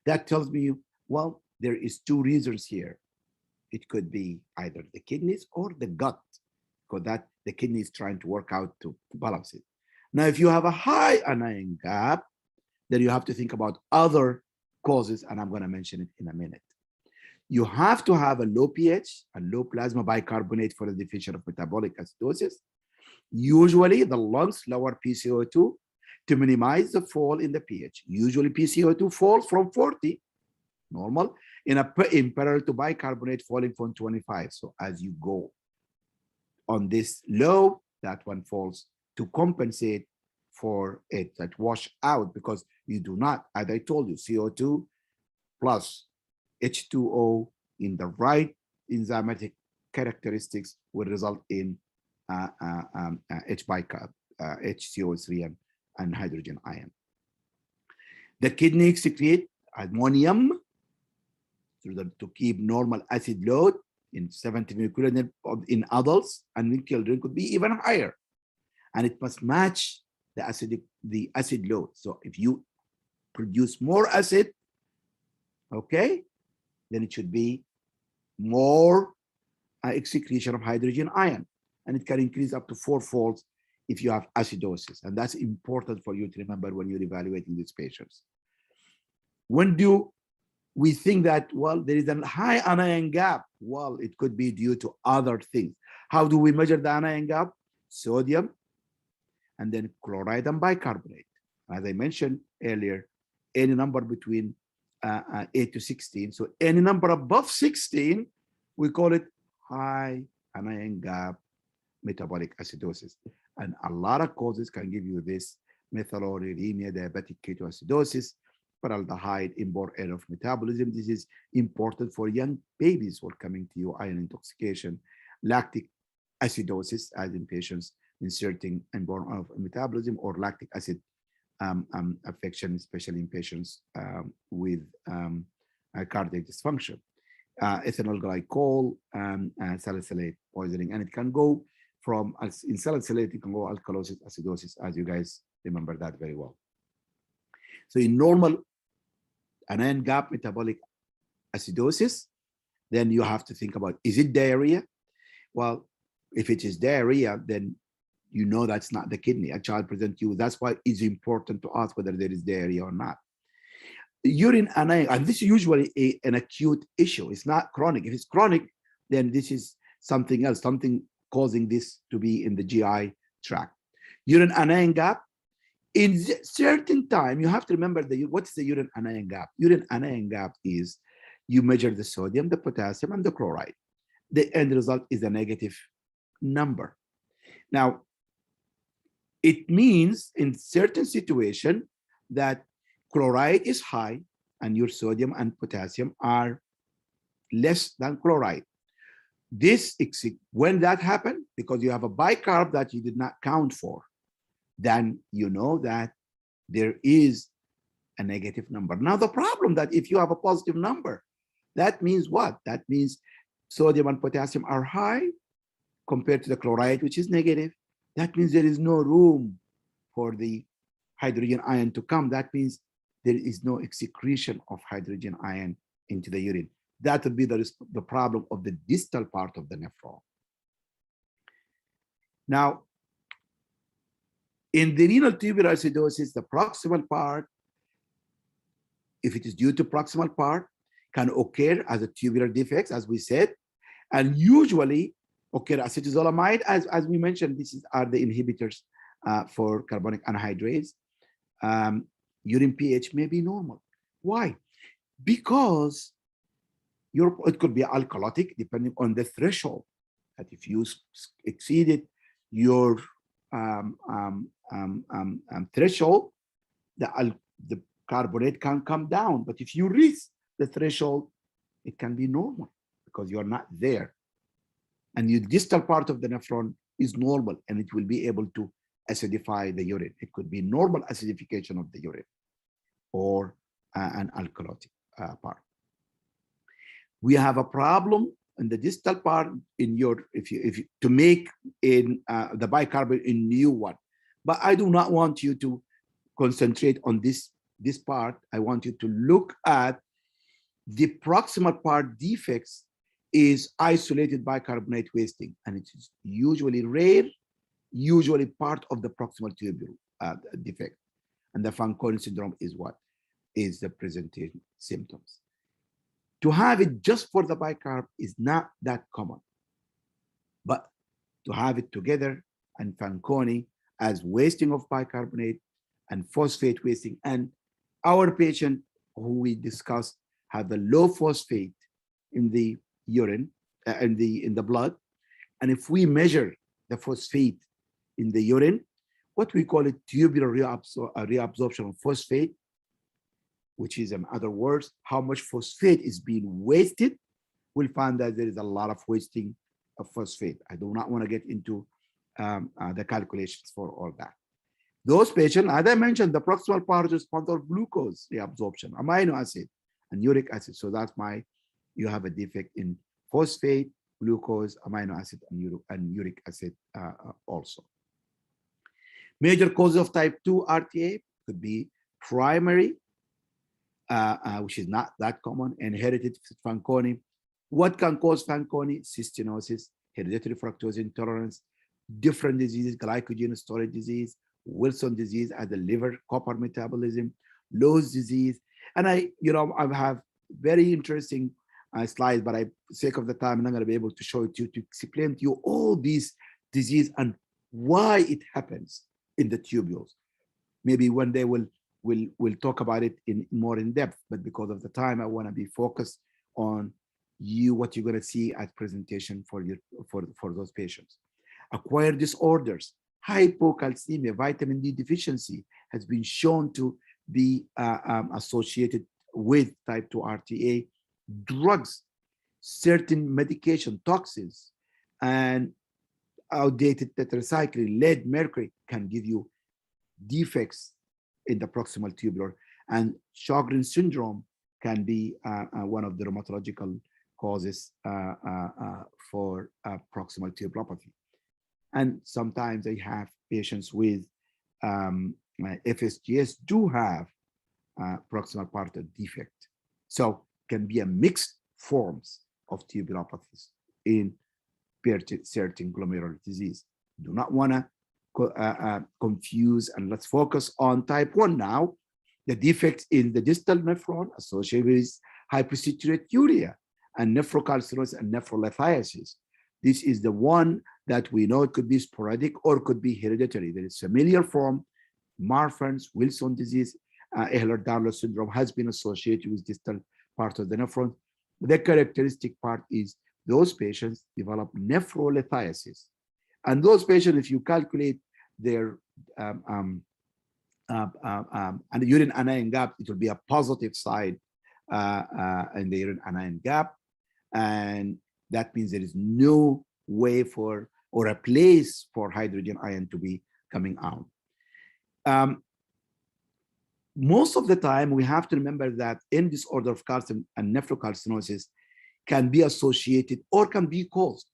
that tells me, well, there is two reasons here. It could be either the kidneys or the gut, because that the kidney is trying to work out to balance it. Now, if you have a high anion gap, then you have to think about other causes, and I'm going to mention it in a minute. You have to have a low pH and low plasma bicarbonate for the definition of metabolic acidosis. Usually, the lungs lower PCO2 to minimize the fall in the pH. Usually, PCO2 falls from 40, normal, in parallel to bicarbonate falling from 25. So as you go on this low, that one falls to compensate for it, that wash out, because you do not, as I told you, CO2 plus H2O in the right enzymatic characteristics will result in HCO3 and hydrogen ion. The kidney secrete ammonium to keep normal acid load in 70 millicurie in adults, and in children could be even higher. And it must match the acid load. So if you produce more acid, okay, then it should be more excretion of hydrogen ion, and it can increase up to 4-fold if you have acidosis. And that's important for you to remember when you're evaluating these patients. When do we think that, well, there is a high anion gap? Well, it could be due to other things. How do we measure the anion gap? Sodium, and then chloride and bicarbonate. As I mentioned earlier, any number between 8 to 16. So any number above 16, we call it high anion gap metabolic acidosis. And a lot of causes can give you this: methylurinemia, diabetic ketoacidosis, formaldehyde, inborn error of metabolism. This is important for young babies who are coming to you, iron intoxication, lactic acidosis, as in patients inserting inborn error of metabolism, or lactic acid affection, especially in patients with cardiac dysfunction, ethanol glycol, salicylate poisoning, and it can go from, in salicylate, it can go alkalosis, acidosis, as you guys remember that very well. So in normal anion gap metabolic acidosis, then you have to think about, is it diarrhea? Well, if it is diarrhea, then you know that's not the kidney. A child presents you. That's why it's important to ask whether there is diarrhea or not. Urine anion, and this is usually an acute issue. It's not chronic. If it's chronic, then this is something else, something causing this to be in the GI tract. Urine anion gap, in certain time, you have to remember what's the urine anion gap? Urine anion gap is you measure the sodium, the potassium, and the chloride. The end result is a negative number. Now, it means in certain situation that chloride is high and your sodium and potassium are less than chloride. This, when that happened, because you have a bicarb that you did not count for. then you know that there is a negative number. Now, the problem that if you have a positive number, that means what? That means sodium and potassium are high compared to the chloride, which is negative. That means there is no room for the hydrogen ion to come. That means there is no excretion of hydrogen ion into the urine. That would be the problem of the distal part of the nephron. Now, in the renal tubular acidosis, the proximal part, if it is due to proximal part, can occur as a tubular defects, as we said, and usually occur acetazolamide, as we mentioned. These are the inhibitors for carbonic anhydrase. Urine pH may be normal. Why? Because it could be alkalotic, depending on the threshold. That if you exceeded your threshold, the carbonate can come down. But if you reach the threshold, it can be normal because you're not there. And the distal part of the nephron is normal, and it will be able to acidify the urine. It could be normal acidification of the urine or an alkalotic part. We have a problem in the distal part in your, if you to make in the bicarbonate in new one. But I do not want you to concentrate on this part. I want you to look at the proximal part defects is isolated bicarbonate wasting, and it is usually rare, usually part of the proximal tubule defect. And the Fanconi syndrome is what is the presentation symptoms. To have it just for the bicarb is not that common, but to have it together and Fanconi as wasting of bicarbonate and phosphate wasting, and our patient who we discussed have the low phosphate in the urine, in the blood, and if we measure the phosphate in the urine, what we call it tubular reabsorption of phosphate, which is, in other words, how much phosphate is being wasted, we'll find that there is a lot of wasting of phosphate. I do not want to get into the calculations for all that. Those patients, as I mentioned, the proximal part is responsible for glucose reabsorption, amino acid, and uric acid. So that's why you have a defect in phosphate, glucose, amino acid, and uric acid also. Major causes of type 2 RTA could be primary, which is not that common, inherited Fanconi. What can cause Fanconi? Cystinosis, hereditary fructose intolerance, different diseases, glycogen storage disease, Wilson disease as the liver copper metabolism, Lowe's disease. And I have very interesting slides, but for the sake of the time, I'm not going to be able to show it to you, to explain to you all these disease and why it happens in the tubules. Maybe one day we'll talk about it more in depth, but because of the time, I want to be focused on what you're going to see at presentation for those patients. Acquired disorders, hypocalcemia, vitamin D deficiency has been shown to be associated with type 2 RTA. Drugs, certain medication, toxins, and outdated tetracycline, lead, mercury can give you defects in the proximal tubular, and Sjogren syndrome can be one of the rheumatological causes for proximal tubulopathy. And sometimes I have patients with FSGS do have proximal part defect. So can be a mixed forms of tubulopathies in certain glomerular disease. Do not want to confuse, and let's focus on type 1 now. The defects in the distal nephron associated with hypercitraturia and nephrocalcinosis and nephrolithiasis. This is the one that we know it could be sporadic or could be hereditary. There is familial form, Marfan's, Wilson disease, Ehlers-Danlos syndrome has been associated with distal part of the nephron. The characteristic part is those patients develop nephrolithiasis. And those patients, if you calculate their and the urine anion gap, it will be a positive side in the urine anion gap. And that means there is no way for or a place for hydrogen ion to be coming out. Most of the time, we have to remember that any disorder of calcium and nephrocalcinosis can be associated or can be caused.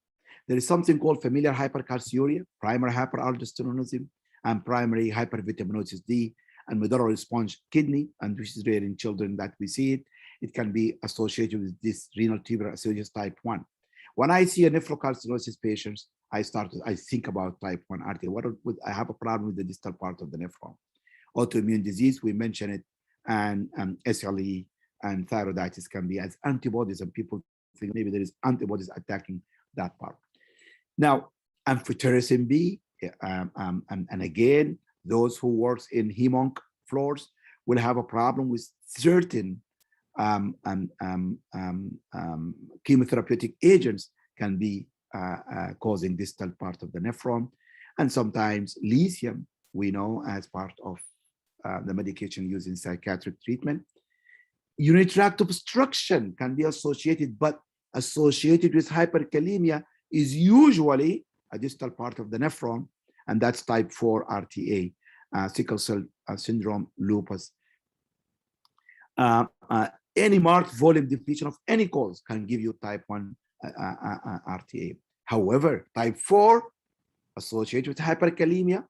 There is something called familial hypercalciuria, primary hyperaldosteronism, and primary hypervitaminosis D, and medullary sponge kidney, and which is rare in children that we see it. It can be associated with this renal tubular acidosis type 1. When I see a nephrocalcinosis patients, I think about type 1 artery. I have a problem with the distal part of the nephron. Autoimmune disease, we mentioned it, and SLE and thyroiditis can be as antibodies, and people think maybe there is antibodies attacking that part. Now, amphotericin B, and again, those who works in hemonc floors will have a problem with certain chemotherapeutic agents can be causing distal part of the nephron. And sometimes lithium, we know as part of the medication used in psychiatric treatment. Urinary tract obstruction can be associated, but associated with hyperkalemia is usually a distal part of the nephron, and that's type 4 RTA, sickle cell syndrome, lupus. Any marked volume depletion of any cause can give you type 1 RTA. However, type 4 associated with hyperkalemia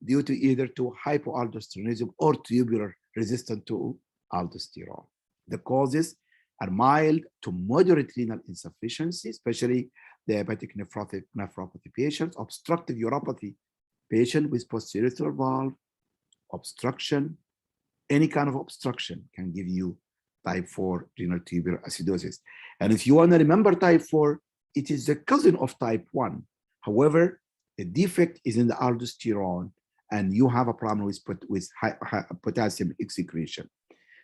due to either to hypoaldosteronism or tubular resistant to aldosterone. The causes are mild to moderate renal insufficiency, especially diabetic nephropathy patients, obstructive uropathy patient with posterior valve, obstruction, any kind of obstruction can give you type 4 renal tubular acidosis. And if you want to remember type 4, it is the cousin of type 1. However, the defect is in the aldosterone, and you have a problem with potassium excretion.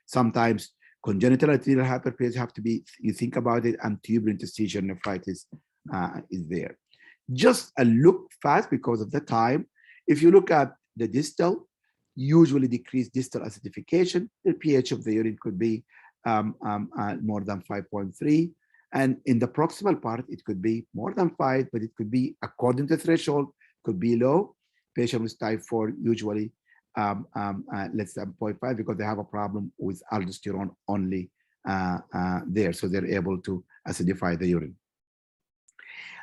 Sometimes congenital arterial hyperplasia have to be, you think about it, and tubular interstitial nephritis is there. Just a look fast because of the time. If you look at the distal, usually decreased distal acidification, the pH of the urine could be more than 5.3. And in the proximal part, it could be more than 5, but it could be, according to threshold, could be low. Patient with type 4 usually less than 0.5 because they have a problem with aldosterone only there. So they're able to acidify the urine.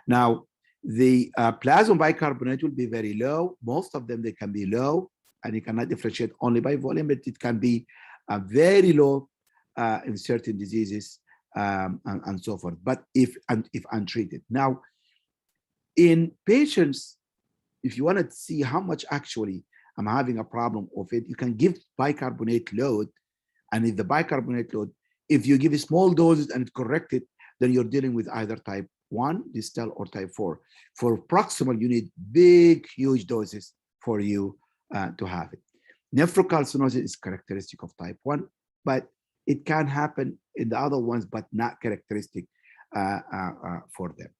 Now, the plasma bicarbonate will be very low. Most of them, they can be low, and you cannot differentiate only by volume, but it can be very low in certain diseases and so forth, but if untreated. Now, in patients, if you want to see how much actually I'm having a problem of it, you can give bicarbonate load, and if the bicarbonate load, if you give small doses and it correct it, then you're dealing with either type 1 distal or type 4. For proximal, you need big, huge doses for you to have it. Nephrocalcinosis is characteristic of type 1, but it can happen in the other ones, but not characteristic for them.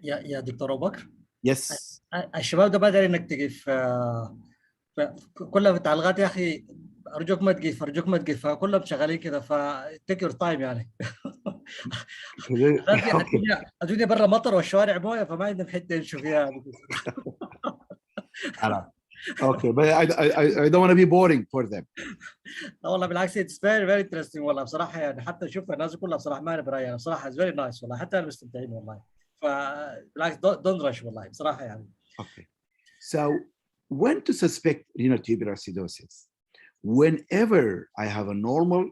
يا دكتور أبو بكر. Yes. الشباب ده بدأ انك تقف كلها في التعليقات يا اخي ارجوك ما تقف ارجوك ما تقف فكلهم شغالين كده فتيك يور تايم يعني. الدنيا برا مطر والشوارع مويه فما عندنا حته نمشي فيها. Okay, but I don't want to be boring for them. لا والله بالعكس it's very very interesting والله بصراحه يعني حتى شوف الناس كلها بصراحه ما انا برايي بصراحه it's very nice والله حتى انا مستمتعين والله فبالعكس don't rush والله بصراحه يعني. Okay, so when to suspect renal tubular acidosis? Whenever I have a normal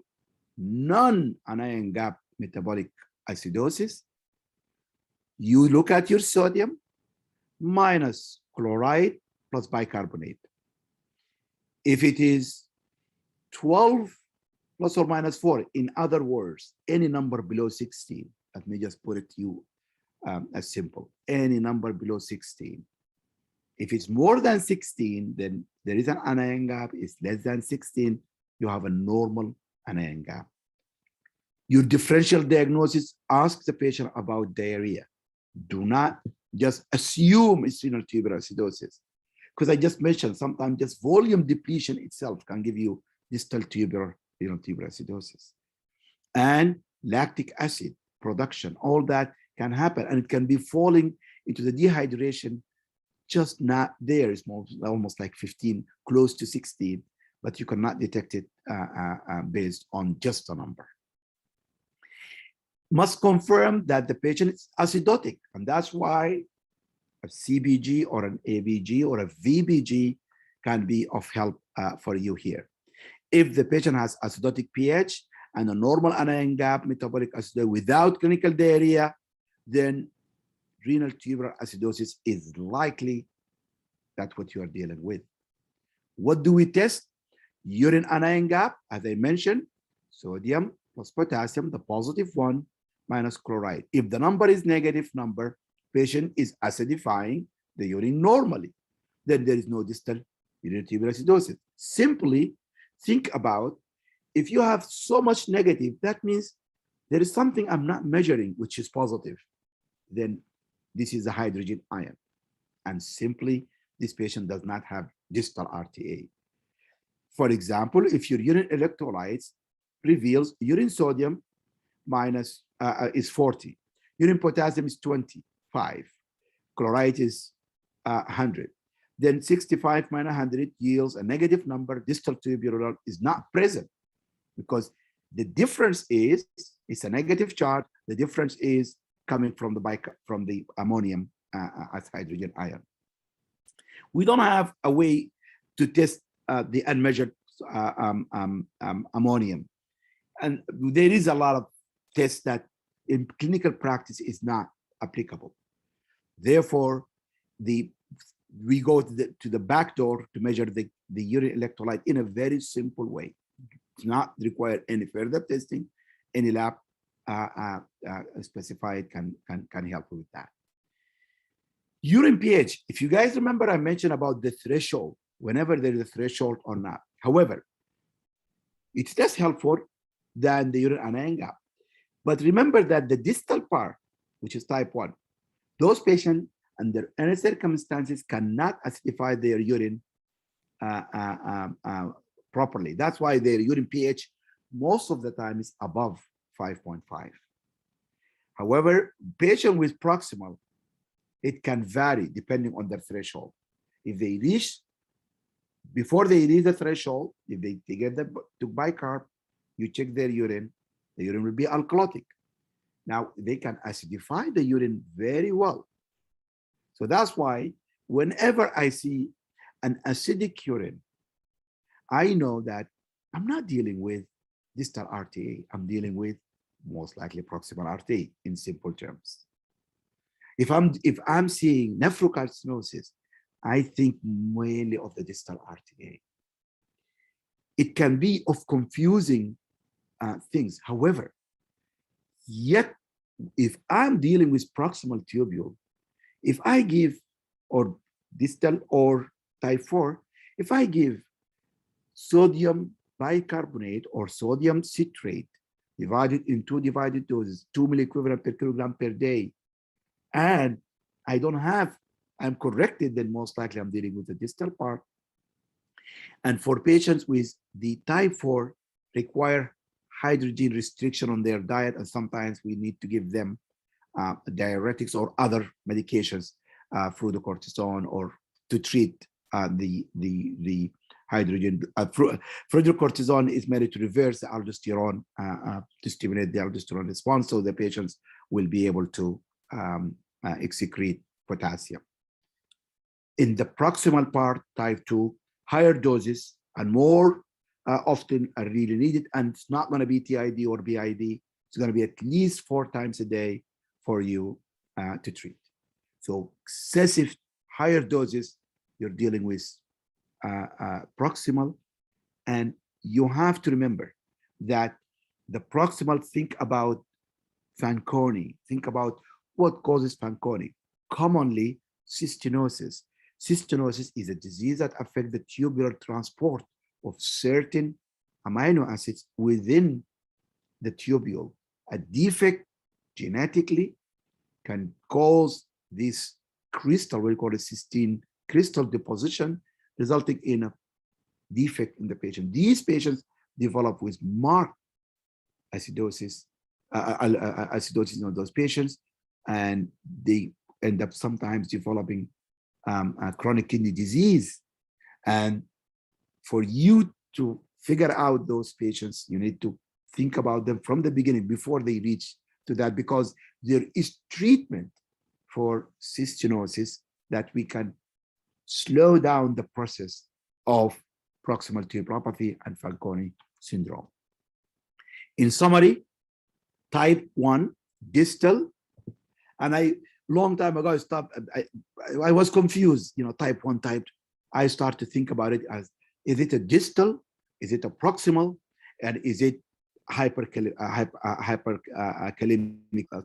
non-anion gap metabolic acidosis, you look at your sodium minus chloride plus bicarbonate. If it is 12 plus or minus 4, in other words, any number below 16, let me just put it to you as simple, any number below 16. If it's more than 16, then there is an anion gap. It's less than 16, you have a normal anion gap. Your differential diagnosis, ask the patient about diarrhea. Do not just assume it's renal tubular acidosis. Because I just mentioned, sometimes just volume depletion itself can give you distal renal tubular acidosis. And lactic acid production, all that can happen, and it can be falling into the dehydration just not there. It's almost like 15, close to 16, but you cannot detect it based on just a number. Must confirm that the patient is acidotic, and that's why a CBG or an ABG or a VBG can be of help for you here. If the patient has acidotic pH and a normal anion gap metabolic acidosis without clinical diarrhea, then renal tubular acidosis is likely that's what you are dealing with. What do we test? Urine anion gap, as I mentioned, sodium plus potassium, the positive one, minus chloride. If the number is negative number, patient is acidifying the urine normally, then there is no distal renal tubular acidosis. Simply think about, if you have so much negative, that means there is something I'm not measuring, which is positive. Then this is a hydrogen ion. And simply, this patient does not have distal RTA. For example, if your urine electrolytes reveals urine sodium minus is 40, urine potassium is 25, chloride is 100, then 65 minus 100 yields a negative number. Distal tubular is not present because the difference is, it's a negative charge. The difference is coming from the ammonium as hydrogen ion. We don't have a way to test the unmeasured ammonium. And there is a lot of tests that in clinical practice is not applicable. Therefore, we go to the back door to measure the urine electrolyte in a very simple way. It's not require any further testing. Any lab specified can help with that. Urine pH, if you guys remember, I mentioned about the threshold, whenever there is a threshold or not. However, it's less helpful than the urine anion gap. But remember that the distal part, which is type 1, those patients under any circumstances cannot acidify their urine properly. That's why their urine pH most of the time is above 5.5. However, patient with proximal, it can vary depending on their threshold. If they reach, before they reach the threshold, if they get to bicarb, you check their urine, the urine will be alkalotic. Now, they can acidify the urine very well. So that's why whenever I see an acidic urine, I know that I'm not dealing with distal RTA, I'm dealing with most likely proximal RTA in simple terms. If I'm seeing nephrocalcinosis, I think mainly of the distal RTA. It can be of confusing things. However, yet if I'm dealing with proximal tubule, if I give, or distal or type 4, if I give sodium bicarbonate or sodium citrate divided in 2 divided doses, 2 milliequivalent per kilogram per day, and I don't have, I'm corrected, then most likely I'm dealing with the distal part. And for patients with the type 4 require hydrogen restriction on their diet, and sometimes we need to give them diuretics or other medications, fludrocortisone, or to treat the hydrogen. Fludrocortisone is made to reverse the aldosterone, to stimulate the aldosterone response, so the patients will be able to excrete potassium. In the proximal part, type 2, higher doses and more often are really needed, and it's not going to be TID or BID. It's going to be at least 4 times a day for you to treat. So excessive higher doses, you're dealing with proximal, and you have to remember that the proximal, think about Fanconi, think about what causes Fanconi. Commonly, cystinosis. Cystinosis is a disease that affects the tubular transport of certain amino acids within the tubule. A defect genetically can cause this crystal, we call it cystine crystal deposition, resulting in a defect in the patient. These patients develop with marked acidosis, acidosis in those patients, and they end up sometimes developing chronic kidney disease. And for you to figure out those patients, you need to think about them from the beginning before they reach to that, because there is treatment for cystinosis that we can slow down the process of proximal tubulopathy and Fanconi syndrome. In summary, type 1 distal, and long time ago I stopped. I was confused, type 1, type 2. I start to think about it as, is it a distal, is it a proximal, and is it hyperkalemic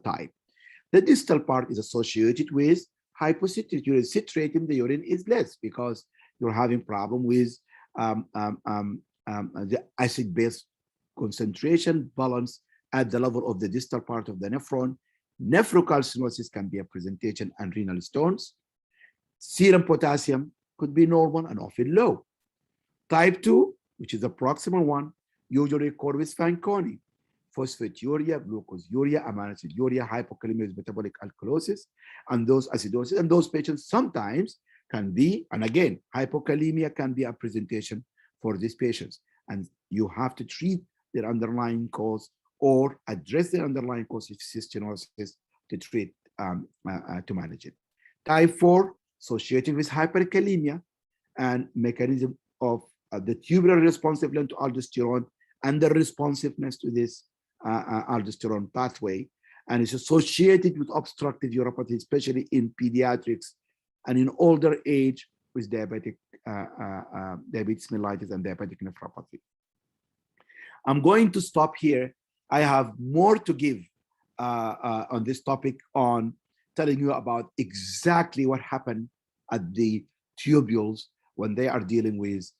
type? The distal part is associated with hypocitrate. Citrate in the urine is less because you're having problem with the acid-base concentration balance at the level of the distal part of the nephron. Nephrocalcinosis can be a presentation and renal stones. Serum potassium could be normal and often low. Type 2, which is the proximal one, usually occur with Fanconi, phosphaturia, glucosuria, aminoaciduria, hypokalemia with metabolic alkalosis, and those acidosis. And those patients sometimes can be, and again, hypokalemia can be a presentation for these patients. And you have to treat their underlying cause or address the underlying cause of cystinosis to treat, to manage it. Type 4, associated with hyperkalemia and mechanism of the tubular responsiveness to aldosterone and the responsiveness to this aldosterone pathway, and it's associated with obstructive uropathy, especially in pediatrics and in older age with diabetes mellitus and diabetic nephropathy. I'm going to stop here. I have more to give on this topic, on telling you about exactly what happened at the tubules when they are dealing with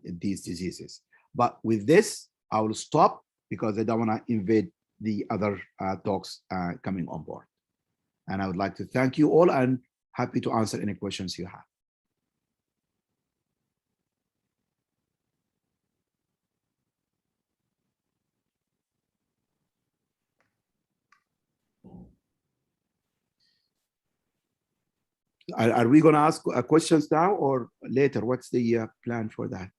these diseases. But with this, I will stop because I don't want to invade the other talks coming on board. And I would like to thank you all and happy to answer any questions you have. Are we going to ask questions now or later? What's the plan for that?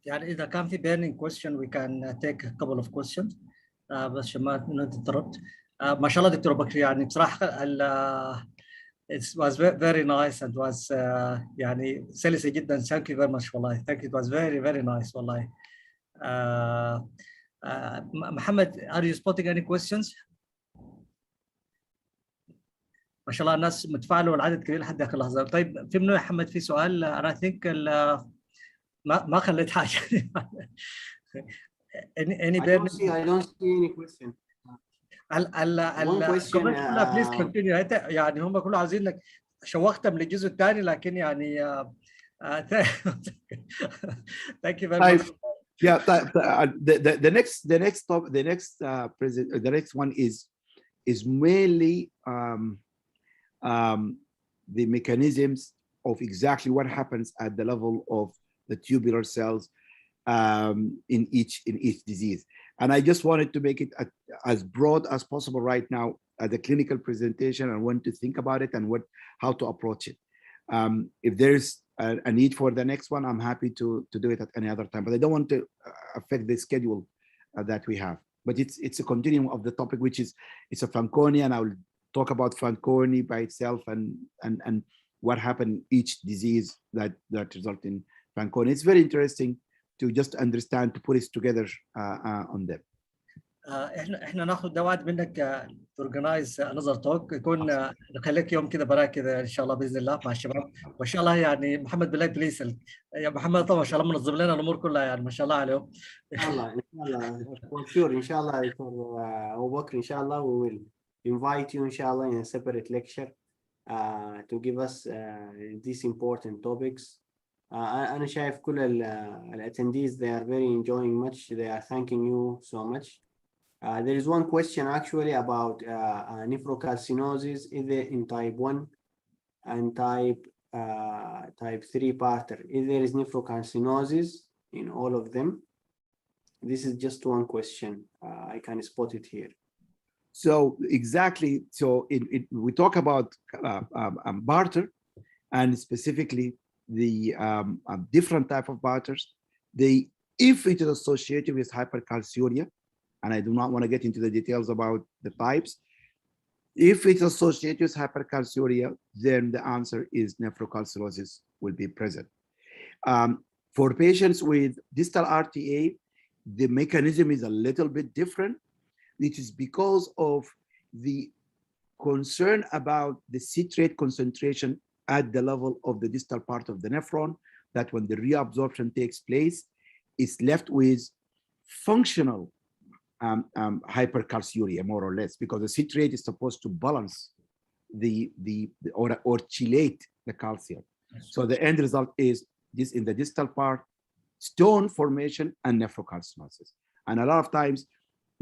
يعني إذا كان في burning question we can take a couple of questions بس عشان ما نتطرد. ما شاء الله دكتور بكر، يعني بصراحة it was very nice and was يعني سلسة جدا. Thank you very much والله. Thank you. It was very nice والله. محمد, are you spotting any questions؟ ما شاء الله الناس متفاعلة والعدد كبير لحد آخر لحظة. طيب في منو يا محمد في سؤال؟ أنا think ما خليت حاجة. I don't see any question. One question. Please continue. يعني هم كلهم عايزينك شوقتهم للجزء الثاني، لكن يعني thank you very much. Yeah, the next one is mainly the mechanisms of exactly what happens at the level of the tubular cells in each disease. And I just wanted to make it as broad as possible right now as a clinical presentation and when to think about it and how to approach it. If there's a need for the next one, I'm happy to do it at any other time, but I don't want to affect the schedule that we have. But it's a continuum of the topic, which is it's a Fanconi, and I will talk about Fanconi by itself and what happened each disease that result in Fanconi. It's very interesting to just understand, to put it together on them. احنا ناخذ وعد منك تورجنايز انذر توك، يكون نخليك يوم كذا براك كذا ان شاء الله باذن الله مع الشباب. وان شاء الله يعني محمد بالله بليز يا محمد طبعا ما شاء الله منظم لنا الامور كلها، يعني ما شاء الله عليهم. ان شاء الله for sure ان شاء الله دكتور ابو بكر ان شاء الله we will invite you ان شاء الله in a separate lecture to give us these important topics. أنا شايف كل attendees they are very enjoying much. They are thanking you so much. There is one question actually about nephrocalcinosis either in type 1 and type 3 parter. If there is nephrocalcinosis in all of them. This is just one question. I can spot it here. So exactly. So we talk about barter. and specifically the different type of boutters. If it is associated with hypercalciuria, and I do not want to get into the details about the types, if it's associated with hypercalciuria, then the answer is nephrocalcidosis will be present. For patients with distal RTA, the mechanism is a little bit different, which is because of the concern about the citrate concentration at the level of the distal part of the nephron, that when the reabsorption takes place, it's left with functional hypercalciuria, more or less, because the citrate is supposed to balance or chelate the calcium. So the end result is this in the distal part, stone formation and nephrocalcinosis. And a lot of times,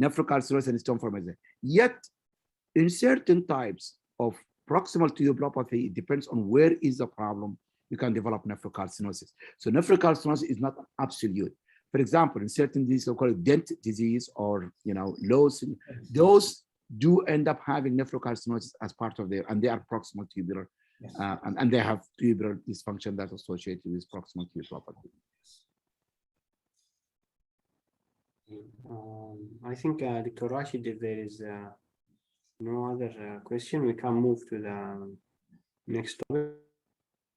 nephrocalcinosis and stone formation. Yet, in certain types of proximal tubulopathy, it depends on where is the problem, you can develop nephrocalcinosis. So nephrocalcinosis is not absolute. For example, in certain diseases, called dent disease or Lowe's, those do end up having nephrocalcinosis as part of their, and they are proximal tubular, yes. And they have tubular dysfunction that's associated with proximal tubulopathy. I think Dr. Rashid, if there is no other question, we can move to the next topic.